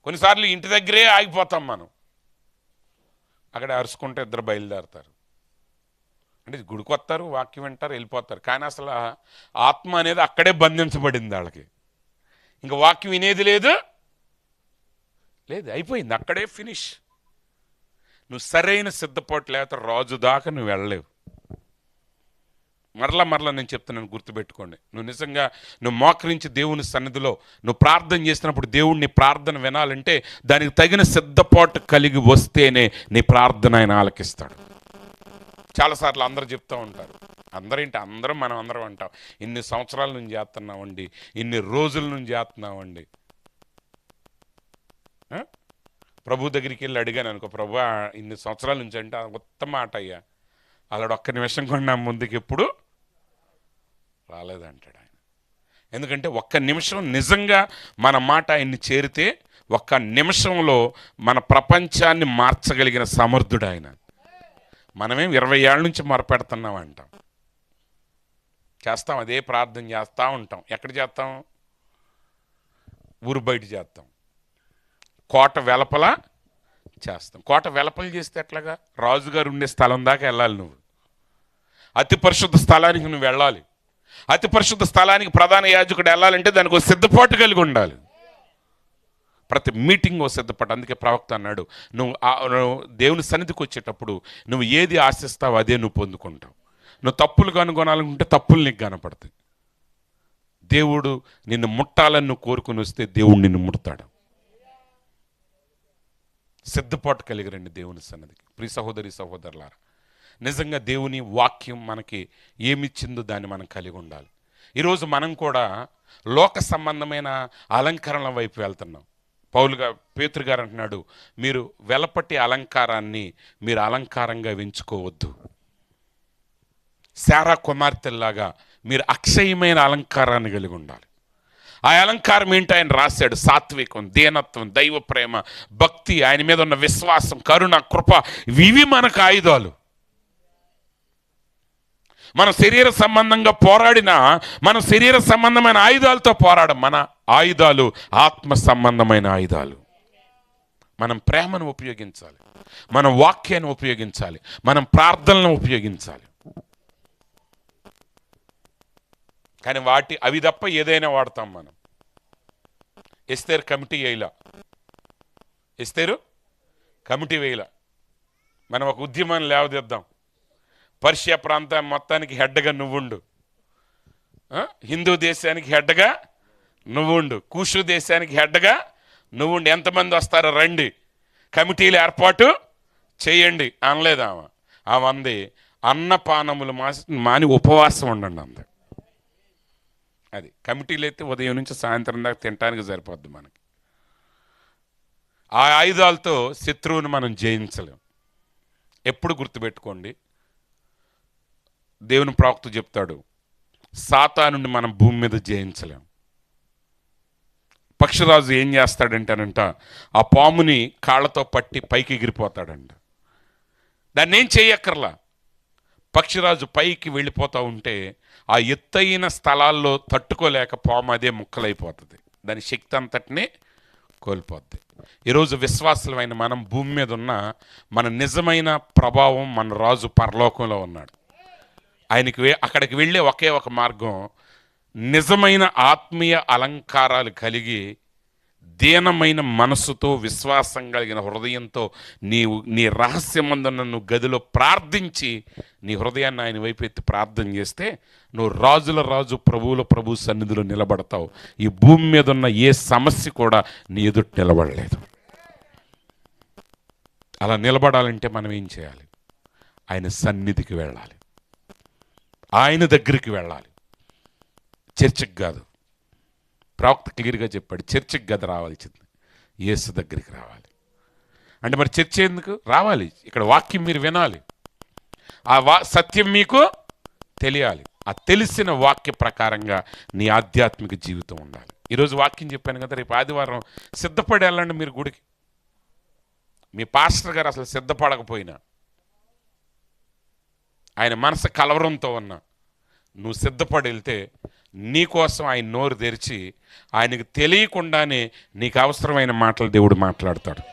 S2: కొన్నిసార్లు ఇంటి దగ్గరే ఆగిపోతాం మనం, అక్కడ అరుచుకుంటే ఇద్దరు బయలుదేరుతారు, అంటే గుడికి వస్తారు, వాక్యం వింటారు, వెళ్ళిపోతారు. కానీ అసలు ఆత్మ అనేది అక్కడే బంధించబడింది వాళ్ళకి. ఇంకా వాక్యం వినేది లేదు, అయిపోయింది, అక్కడే ఫినిష్. నువ్వు సరైన సిద్ధపాటు లేకపోతే రాజు దాకా నువ్వు వెళ్ళలేవు. మరలా నేను చెప్తున్నాను, గుర్తుపెట్టుకోండి. నువ్వు నిజంగా నువ్వు మోకరించి దేవుని సన్నిధిలో నువ్వు ప్రార్థన చేసినప్పుడు దేవుడిని ప్రార్థన వినాలంటే దానికి తగిన సిద్ధపాటు కలిగి వస్తేనే నీ ప్రార్థన ఆయన ఆలకిస్తాడు. చాలాసార్లు అందరూ చెప్తూ ఉంటారు, అందరం మనం అందరం అంటాం, ఇన్ని సంవత్సరాల నుంచి చేస్తున్నామండి, ఇన్ని రోజుల నుంచి చేస్తున్నామండి. ప్రభు దగ్గరికి వెళ్ళి అడిగాను అనుకో, ప్రభు ఇన్ని సంవత్సరాల నుంచి అంటే ఉత్తమ మాట అయ్యా, అలాడు ఒక్క నిమిషం కూడా నా ముందుకు ఎప్పుడు రాలేదంటాడు ఆయన. ఎందుకంటే ఒక్క నిమిషం నిజంగా మన మాట ఆయన్ని చేరితే ఒక్క నిమిషంలో మన ప్రపంచాన్ని మార్చగలిగిన సమర్థుడు ఆయన. మనమేం 20 ఏళ్ళ నుంచి మొరపెడుతున్నాం అంటాం, చేస్తాం, అదే ప్రార్థన చేస్తూ ఉంటాం. ఎక్కడ చేస్తాం? ఊరు బయట చేస్తాం, కోట వెలపల చేస్తాం. కోట వెలపలు చేస్తే ఎట్లాగా? రాజుగారు ఉండే స్థలం దాకా వెళ్ళాలి నువ్వు, అతి పరిశుద్ధ స్థలానికి నువ్వు వెళ్ళాలి. అతి పరిశుద్ధ స్థలానికి ప్రధాన యాజకుడు వెళ్ళాలంటే దానికి ఒక సిద్ధపాటు కలిగి ఉండాలి. ప్రతి మీటింగ్ ఓ సిద్ధపాటు. అందుకే ప్రవక్త అన్నాడు, నువ్వు దేవుని సన్నిధికి వచ్చేటప్పుడు నువ్వు ఏది ఆశిస్తావు అదే నువ్వు పొందుకుంటావు. నువ్వు తప్పులు కనుగొనాలనుకుంటే తప్పులు నీకు కనపడతాయి. దేవుడు నిన్ను ముట్టాలని నువ్వు కోరుకుని వస్తే దేవుడు నిన్ను ముడతాడు. సిద్ధపాటు కలిగి రండి దేవుని సన్నిధికి. ప్రియ సహోదరి సహోదరులారా, నిజంగా దేవుని వాక్యం మనకి ఏమిచ్చిందో దాన్ని మనం కలిగి ఉండాలి. ఈరోజు మనం కూడా లోక సంబంధమైన అలంకరణల వైపు వెళ్తున్నాం. పేతురు గారు అంటున్నాడు, మీరు వెలపటి అలంకారాన్ని మీరు అలంకారంగా ఎంచుకోవద్దు. శారా కుమార్తెల్లాగా మీరు అక్షయమైన అలంకారాన్ని కలిగి ఉండాలి. ఆ అలంకారం ఏంటి ఆయన రాశాడు? సాత్వికం, దీనత్వం, దైవ ప్రేమ, భక్తి, ఆయన మీద ఉన్న విశ్వాసం, కరుణ, కృప, ఇవి మనకు ఆయుధాలు. మన శరీర సంబంధంగా పోరాడినా మన శరీర సంబంధమైన ఆయుధాలతో పోరాడం. మన ఆయుధాలు ఆత్మ సంబంధమైన ఆయుధాలు. మనం ప్రేమను ఉపయోగించాలి, మన వాక్యాన్ని ఉపయోగించాలి, మనం ప్రార్థనలను ఉపయోగించాలి. కానీ అవి తప్ప ఏదైనా వాడతాం మనం. ఎస్తేరు కమిటీ వేయలా. మనం ఒక ఉద్యమాన్ని లేవదీద్దాం. పర్షియా ప్రాంతం మొత్తానికి హెడ్గా నువ్వుండు, హిందూ దేశానికి హెడ్గా నువ్వుండు, కూషు దేశానికి హెడ్గా నువ్వుండి, ఎంతమంది వస్తారో రండి, కమిటీలు ఏర్పాటు చేయండి అనలేదు ఆమె. అంది అన్నపానములు మాని ఉపవాసం ఉండండి అంది. అది కమిటీలు అయితే ఉదయం నుంచి సాయంత్రం దాకా తినడానికి సరిపోద్ది మనకి. ఆ ఆయుధాలతో శత్రువుని మనం జయించలేం. ఎప్పుడు గుర్తుపెట్టుకోండి, దేవుని ప్రవక్త చెప్తాడు, సాతానుని మనం భూమి మీద జయించలేం. పక్షిరాజు ఏం చేస్తాడంటేనంట, ఆ పాముని కాళ్ళతో పట్టి పైకి ఎగిరిపోతాడంట. దాన్ని ఏం చేయక్కర్లా. పక్షిరాజు పైకి వెళ్ళిపోతూ ఉంటే ఆ ఎత్తైన స్థలాల్లో తట్టుకోలేక పాము అదే ముక్కలైపోతుంది, దాని శక్తి అంతటినే కోల్పోద్ది. ఈరోజు విశ్వాసులమైన మనం భూమి మీద ఉన్న మన నిజమైన ప్రభావం, మన రాజు పరలోకంలో ఉన్నాడు. ఆయనకి అక్కడికి వెళ్ళే ఒకే ఒక మార్గం, నిజమైన ఆత్మీయ అలంకారాలు కలిగి దీనమైన మనసుతో, విశ్వాసం కలిగిన హృదయంతో నీ రహస్యమందున్న నువ్వు గదిలో ప్రార్థించి నీ హృదయాన్ని ఆయన వైపు ఎత్తి ప్రార్థన చేస్తే నువ్వు రాజుల రాజు, ప్రభువుల ప్రభు సన్నిధిలో నిలబడతావు. ఈ భూమి మీద ఉన్న ఏ సమస్య కూడా నీ ఎదుట నిలబడలేదు. అలా నిలబడాలంటే మనం ఏం చేయాలి? ఆయన సన్నిధికి వెళ్ళాలి, ఆయన దగ్గరికి వెళ్ళాలి, చర్చికి కాదు. ప్రవక్త క్లియర్గా చెప్పాడు, చర్చికి గది రావాల్సింది, యేసు దగ్గరికి రావాలి. అంటే మరి చర్చ ఎందుకు రావాలి? ఇక్కడ వాక్యం మీరు వినాలి, ఆ సత్యం మీకు తెలియాలి. ఆ తెలిసిన వాక్య ప్రకారంగా నీ ఆధ్యాత్మిక జీవితం ఉండాలి. ఈరోజు వాక్యం చెప్పాను కదా, రేపు ఆదివారం సిద్ధపడి వెళ్ళండి మీరు గుడికి. మీ పాస్టర్ గారు అసలు సిద్ధపడకపోయినా, ఆయన మనసు కలవరంతో ఉన్నా, నువ్వు సిద్ధపడి వెళ్తే నీకోసం ఆయన నోరు తెరిచి ఆయనకు తెలియకుండానే నీకు అవసరమైన మాటలు దేవుడు మాట్లాడతాడు.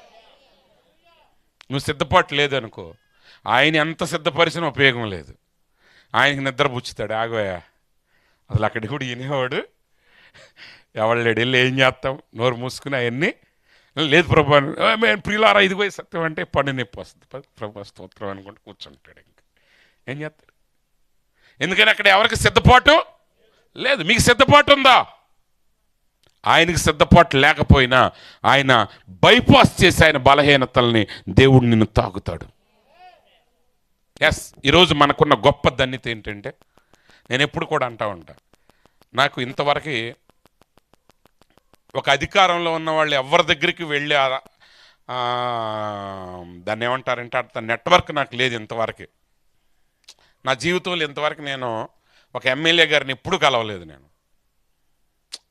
S2: నువ్వు సిద్ధపాటు లేదనుకో, ఆయన ఎంత సిద్ధపరిచిన ఉపయోగం లేదు. ఆయనకి నిద్ర పుచ్చుతాడు, ఆగోయా అసలు అక్కడికి కూడా వినేవాడు ఎవడు లేడు, వెళ్ళి ఏం చేస్తాం, నోరు మూసుకుని అవన్నీ లేదు ప్రభు మేము ప్రియులారా ఇదిగో సత్యం అంటే పన్ను నొప్పి వస్తుంది, ప్రభు స్తోత్రం అనుకుంటూ కూర్చుంటాడు. ఇంకా ఏం చేస్తాడు? ఎందుకని అక్కడ ఎవరికి సిద్ధపాటు లేదు. మీకు సిద్ధపాటు ఉందా? ఆయనకి సిద్ధపాటు లేకపోయినా ఆయన బైపాస్ చేసి ఆయన బలహీనతల్ని దేవుడు నిన్ను తాకుతాడు. ఎస్, ఈరోజు మనకున్న గొప్ప ధన్యత ఏంటంటే, నేను ఎప్పుడు కూడా అంటా ఉంటా, నాకు ఇంతవరకు ఒక అధికారంలో ఉన్న వాళ్ళు ఎవరి దగ్గరికి వెళ్ళి దాన్ని ఏమంటారంటే అంత నెట్వర్క్ నాకు లేదు ఇంతవరకు. నా జీవితంలో ఇంతవరకు నేను ఒక ఎమ్మెల్యే గారిని ఎప్పుడు కలవలేదు. నేను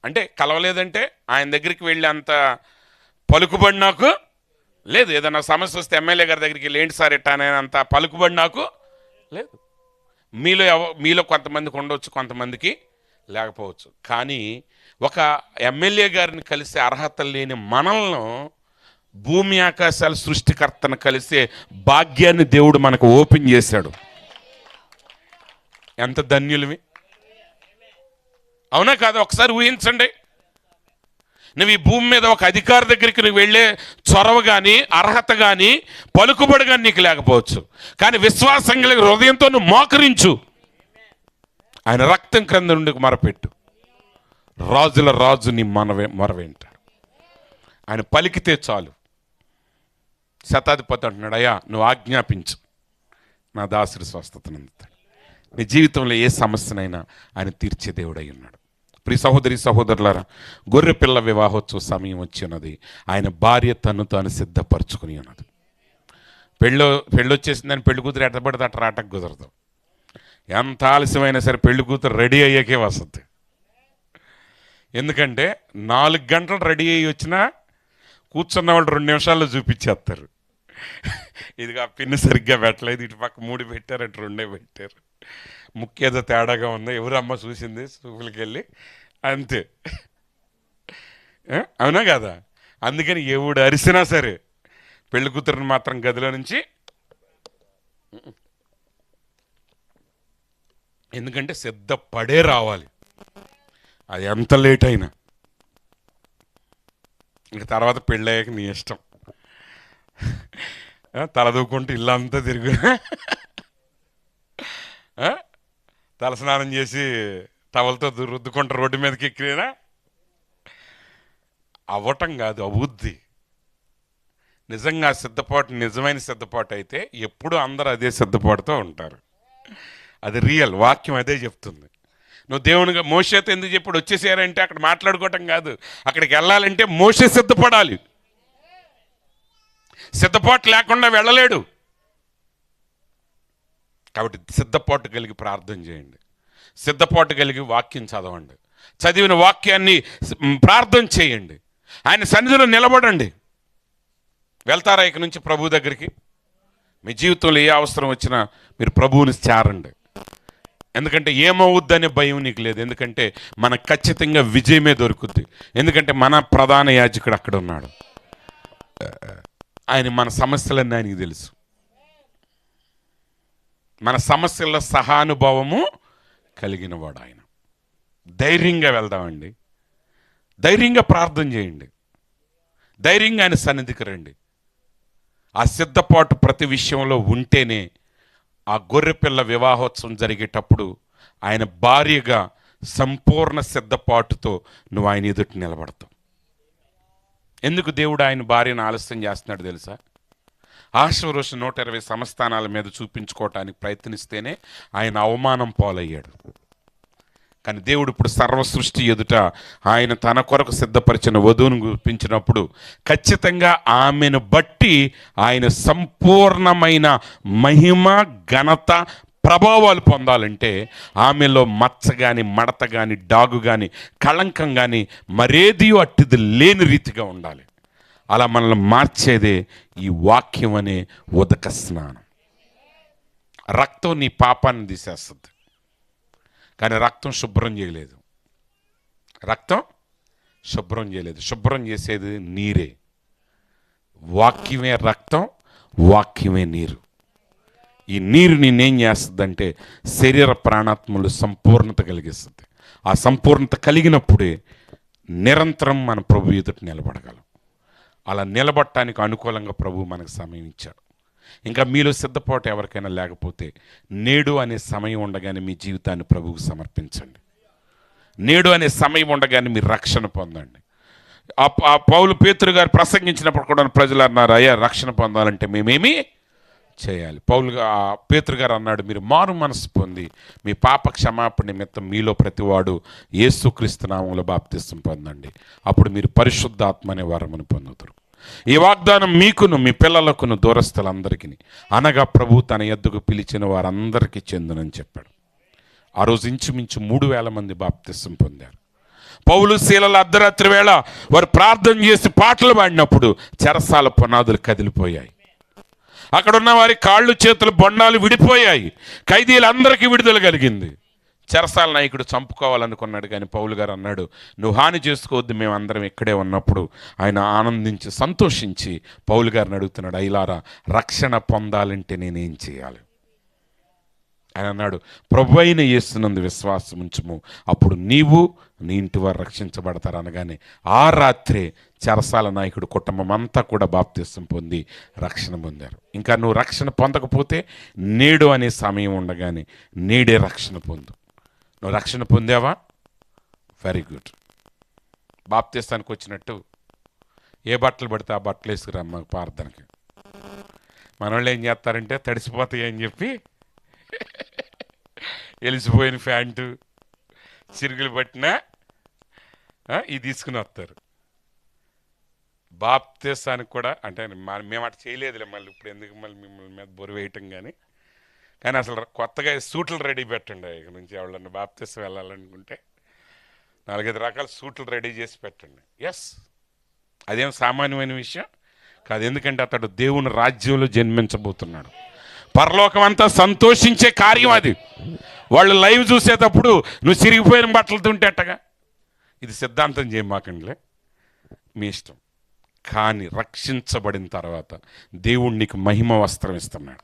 S2: అంటే కలవలేదంటే ఆయన దగ్గరికి వెళ్ళి అంత పలుకుబడి నాకు లేదు. ఏదైనా సమస్య వస్తే ఎమ్మెల్యే గారి దగ్గరికి వెళ్ళి ఏంటి సార్ ఇట్టా అనేంత పలుకుబడి నాకు లేదు. మీలో కొంతమందికి ఉండవచ్చు, కొంతమందికి లేకపోవచ్చు. కానీ ఒక ఎమ్మెల్యే గారిని కలిసే అర్హత లేని మనల్ని భూమి ఆకాశాల సృష్టికర్తను కలిసే భాగ్యాన్ని దేవుడు మనకు ఓపెన్ చేశాడు. ఎంత ధన్యులవి, అవునా కాదా? ఒకసారి ఊహించండి. నువ్వు ఈ భూమి మీద ఒక అధికారి దగ్గరికి నువ్వు వెళ్ళే చొరవ కానీ, అర్హత కానీ, పలుకుబడి కానీ నీకు లేకపోవచ్చు. కానీ విశ్వాసం కలిగిన హృదయంతో నువ్వు మోకరించు, ఆయన రక్తం క్రింద నుండి మొరపెట్టు, రాజుల రాజు నీ మొరవేంటాడు. ఆయన పలికితే చాలు. శతాధిపతి అంటున్నాడు, అయ్యా నువ్వు ఆజ్ఞాపించు, నా దాసుడి స్వస్థతను అందుతాడు. నీ జీవితంలో ఏ సమస్యనైనా ఆయన తీర్చే దేవుడై ఉన్నాడు. ప్రియ సహోదరి సహోదరులారా, గొర్రె పిల్ల వివాహోత్సవ సమయం వచ్చి ఉన్నది. ఆయన భార్య తను తాను సిద్ధపరచుకుని ఉన్నది. పెళ్ళొచ్చేసిందని పెళ్లి కూతురు ఎట్టబడితే అట్ట రాటకు కుదరదు. ఎంత ఆలస్యమైనా సరే పెళ్లి కూతురు రెడీ అయ్యాకే వస్తుంది. ఎందుకంటే 4 గంటలు రెడీ అయ్యి వచ్చినా కూర్చున్న వాళ్ళు 2 నిమిషాల్లో చూపించేస్తారు. ఇదిగా పిన్ను సరిగ్గా పెట్టలేదు, ఇటు పక్క 3 పెట్టారు, అటు 2 పెట్టారు, ముఖ్యేదో తేడాగా ఉంది, ఎవరమ్మ చూసింది చూపులకి వెళ్ళి అంతే. అవునా కదా? అందుకని ఎవడు అరిసినా సరే పెళ్లి కూతురుని మాత్రం గదిలో నుంచి, ఎందుకంటే సిద్ధపడే రావాలి. అది ఎంత లేట్ అయినా. ఇంక తర్వాత పెళ్ళయ్యాక నీ ఇష్టం, తలదూకుంటూ ఇల్లంతా తిరుగు, తలస్నానం చేసి టవల్తో రుద్దుకుంటూ రోడ్డు మీదకి ఎక్కినా అవ్వటం కాదు, అవుద్ది. నిజంగా సిద్ధపాటు నిజమైన సిద్ధపాటు అయితే ఎప్పుడు అందరూ అదే సిద్ధపాటుతో ఉంటారు. అది రియల్, వాక్యం అదే చెప్తుంది. నువ్వు దేవునిగా మోషేతో ఎందుకు చెప్పాడు వచ్చేసారంటే అక్కడ మాట్లాడుకోవటం కాదు, అక్కడికి వెళ్ళాలంటే మోషే సిద్ధపడాలి. సిద్ధపాటు లేకుండా వెళ్ళలేడు. కాబట్టి సిద్ధపాటు కలిగి ప్రార్థన చేయండి, సిద్ధపాటు కలిగి వాక్యం చదవండి, చదివిన వాక్యాన్ని ప్రార్థన చేయండి, ఆయన సన్నిధిలో నిలబడండి. వెళ్తారా ఇక నుంచి ప్రభు దగ్గరికి? మీ జీవితంలో ఏ అవసరం వచ్చినా మీరు ప్రభువుని చేరండి. ఎందుకంటే ఏమవుద్దనే భయం నీకు లేదు. ఎందుకంటే మనకు ఖచ్చితంగా విజయమే దొరుకుద్ది. ఎందుకంటే మన ప్రధాన యాజకుడు అక్కడ ఉన్నాడు. ఆయన మన సమస్యలన్నీ ఆయనకి తెలుసు. మన సమస్యల సహానుభవము కలిగిన వాడు ఆయన. ధైర్యంగా వెళ్దామండి, ధైర్యంగా ప్రార్థన చేయండి, ధైర్యంగా ఆయన సన్నిధికి రండి. ఆ సిద్ధపాటు ప్రతి విషయంలో ఉంటేనే ఆ గొర్రెపిల్ల వివాహోత్సవం జరిగేటప్పుడు ఆయన భార్యగా సంపూర్ణ సిద్ధపాటుతో నువ్వు ఆయన ఎదుటి నిలబడతావు. ఎందుకు దేవుడు ఆయన భార్యను ఆలస్యం చేస్తున్నాడు తెలుసా? ఆశవరోషు 120 సంస్థానాల మీద చూపించుకోవటానికి ప్రయత్నిస్తేనే ఆయన అవమానం పాలయ్యాడు. కానీ దేవుడు ఇప్పుడు సర్వ సృష్టి ఎదుట ఆయన తన కొరకు సిద్ధపరిచిన వధువును గుర్తించినప్పుడు ఖచ్చితంగా ఆమెను బట్టి ఆయన సంపూర్ణమైన మహిమ, ఘనత, ప్రభావాలు పొందాలంటే ఆమెలో మచ్చ కానీ, మడత కానీ, డాగు కానీ, కళంకం కానీ మరేది అట్టిది లేని రీతిగా ఉండాలి. అలా మనల్ని మార్చేదే ఈ వాక్యం అనే ఉదక స్నానం. రక్తం నీ పాపాన్ని తీసేస్తుంది, కానీ రక్తం శుభ్రం చేయలేదు. రక్తం శుభ్రం చేయలేదు. శుభ్రం చేసేది నీరే. వాక్యమే రక్తం, వాక్యమే నీరు. ఈ నీరు నేనేం చేస్తుందంటే శరీర ప్రాణాత్మలు సంపూర్ణత కలిగిస్తుంది. ఆ సంపూర్ణత కలిగినప్పుడే నిరంతరం మన ప్రభు ఎదుట నిలబడగలం. అలా నిలబడటానికి అనుకూలంగా ప్రభు మనకు సమయం ఇచ్చాడు. ఇంకా మీలో సిద్ధపాటు ఎవరికైనా లేకపోతే నేడు అనే సమయం ఉండగానే మీ జీవితాన్ని ప్రభువుకు సమర్పించండి. నేడు అనే సమయం ఉండగానే మీరు రక్షణ పొందండి. ఆ పౌలు పేతురు గారు ప్రసంగించినప్పుడు కూడా ప్రజలు అన్నారు, అయ్యా రక్షణ పొందాలంటే మేమేమి చేయాలి? పేతురు గారు అన్నాడు, మీరు మారు మనసు పొంది మీ పాప క్షమాపణ నిమిత్తం మీలో ప్రతివాడు యేసుక్రీస్తు నామములో బాప్తిసం పొందండి, అప్పుడు మీరు పరిశుద్ధాత్మ అనే వరమును పొందుతారు. ఈ వాగ్దానం మీకును మీ పిల్లలకును దూరస్తులందరికీ అనగా ప్రభు తన యొద్దకు పిలిచిన వారందరికీ చెందునని చెప్పాడు. ఆ రోజు ఇంచుమించు 3,000 మంది బాప్తిసం పొందారు. పౌలు శీలల అర్ధరాత్రి వేళ వారు ప్రార్థన చేసి పాటలు పాడినప్పుడు చెరసాల పునాదులు కదిలిపోయాయి. అక్కడున్న వారి కాళ్ళు చేతులు బొండాలు విడిపోయాయి. ఖైదీలందరికీ విడుదల కలిగింది. చెరసాల నాయకుడు చంపుకోవాలనుకున్నాడు, కానీ పౌలు గారు అన్నాడు, నువ్వు హాని చేసుకోవద్దు, మేమందరం ఇక్కడే ఉన్నప్పుడు. ఆయన ఆనందించి సంతోషించి పౌలు గారిని అడుగుతున్నాడు, అయ్యలారా రక్షణ పొందాలంటే నేనేం చేయాలి? ఆయన అన్నాడు, ప్రభు అయిన యేసునందు విశ్వాసం ఉంచుము, అప్పుడు నీవు నీ ఇంటి వారు రక్షించబడతారు. అనగానే ఆ రాత్రే చెరసాల నాయకుడు కుటుంబం అంతా కూడా బాప్తిసం పొంది రక్షణ పొందారు. ఇంకా నువ్వు రక్షణ పొందకపోతే నేడు అనే సమయం ఉండగానే నేడే రక్షణ పొందు. నువ్వు రక్షణ పొందావా? Very good. బాప్తిస్తానికి వచ్చినట్టు ఏ బట్టలు పడితే ఆ బట్టలు వేసుకురమ్మ ప్రార్థనకి. మన వాళ్ళు ఏం చేస్తారంటే తడిసిపోతాయి అని చెప్పి ఎలిసిపోయిన ప్యాంటు, చిరుగులు పట్టిన ఇది తీసుకుని వస్తారు. బాప్తిస్తానికి కూడా అంటే మేము అట్లా చేయలేదులే, మళ్ళీ ఇప్పుడు ఎందుకు మళ్ళీ మిమ్మల్ని మీద బొరు వేయటం. కానీ అసలు కొత్తగా సూట్లు రెడీ పెట్టండి. ఇక నుంచి ఎవరన్నా బాప్తిస్తం వెళ్ళాలనుకుంటే 4-5 రకాల సూట్లు రెడీ చేసి పెట్టండి. ఎస్, అదేం సామాన్యమైన విషయం కాదు. ఎందుకంటే అతడు దేవుని రాజ్యంలో జన్మించబోతున్నాడు. పరలోకం అంతా సంతోషించే కార్యం అది. వాళ్ళు లైవ్ చూసేటప్పుడు నువ్వు చిరిగిపోయిన బట్టలతో ఉంటే అట్టగా. ఇది సిద్ధాంతం చేయమాకండిలే, మీ ఇష్టం. కానీ రక్షించబడిన తర్వాత దేవుడు నీకు మహిమ వస్త్రం ఇస్తున్నాడు,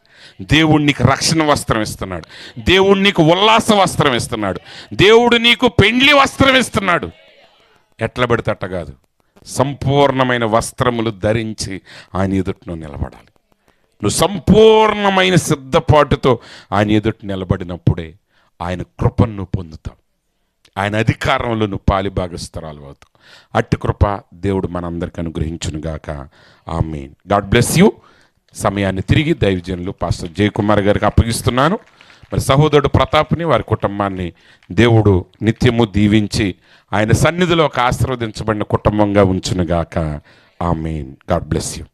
S2: దేవుడు నీకు రక్షణ వస్త్రం ఇస్తున్నాడు, దేవుడు నీకు ఉల్లాస వస్త్రం ఇస్తున్నాడు, దేవుడు నీకు పెండ్లి వస్త్రం ఇస్తున్నాడు. ఎట్లా పడితే అట్ట కాదు, సంపూర్ణమైన వస్త్రములు ధరించి ఆయన ఎదుట నిలబడాలి. నువ్వు సంపూర్ణమైన సిద్ధపాటుతో ఆయన ఎదుట నిలబడినప్పుడే ఆయన కృపను నువ్వు పొందుతావు, ఆయన అధికారంలో నువ్వు పాలిభాగస్తురాలు అవుతావు. అట్టి కృప దేవుడు మనందరికీ అనుగ్రహించునుగాక. ఆమేన్. God bless you. సమయాన్ని తిరిగి దైవజనులు పాస్టర్ జయకుమార్ గారికి అప్పగిస్తున్నాను. మరి సహోదరుడు ప్రతాప్ని, వారి కుటుంబాన్ని దేవుడు నిత్యము దీవించి ఆయన సన్నిధిలో ఒక ఆశీర్వదించబడిన కుటుంబంగా ఉంచునుగాక. ఆమేన్. God bless you.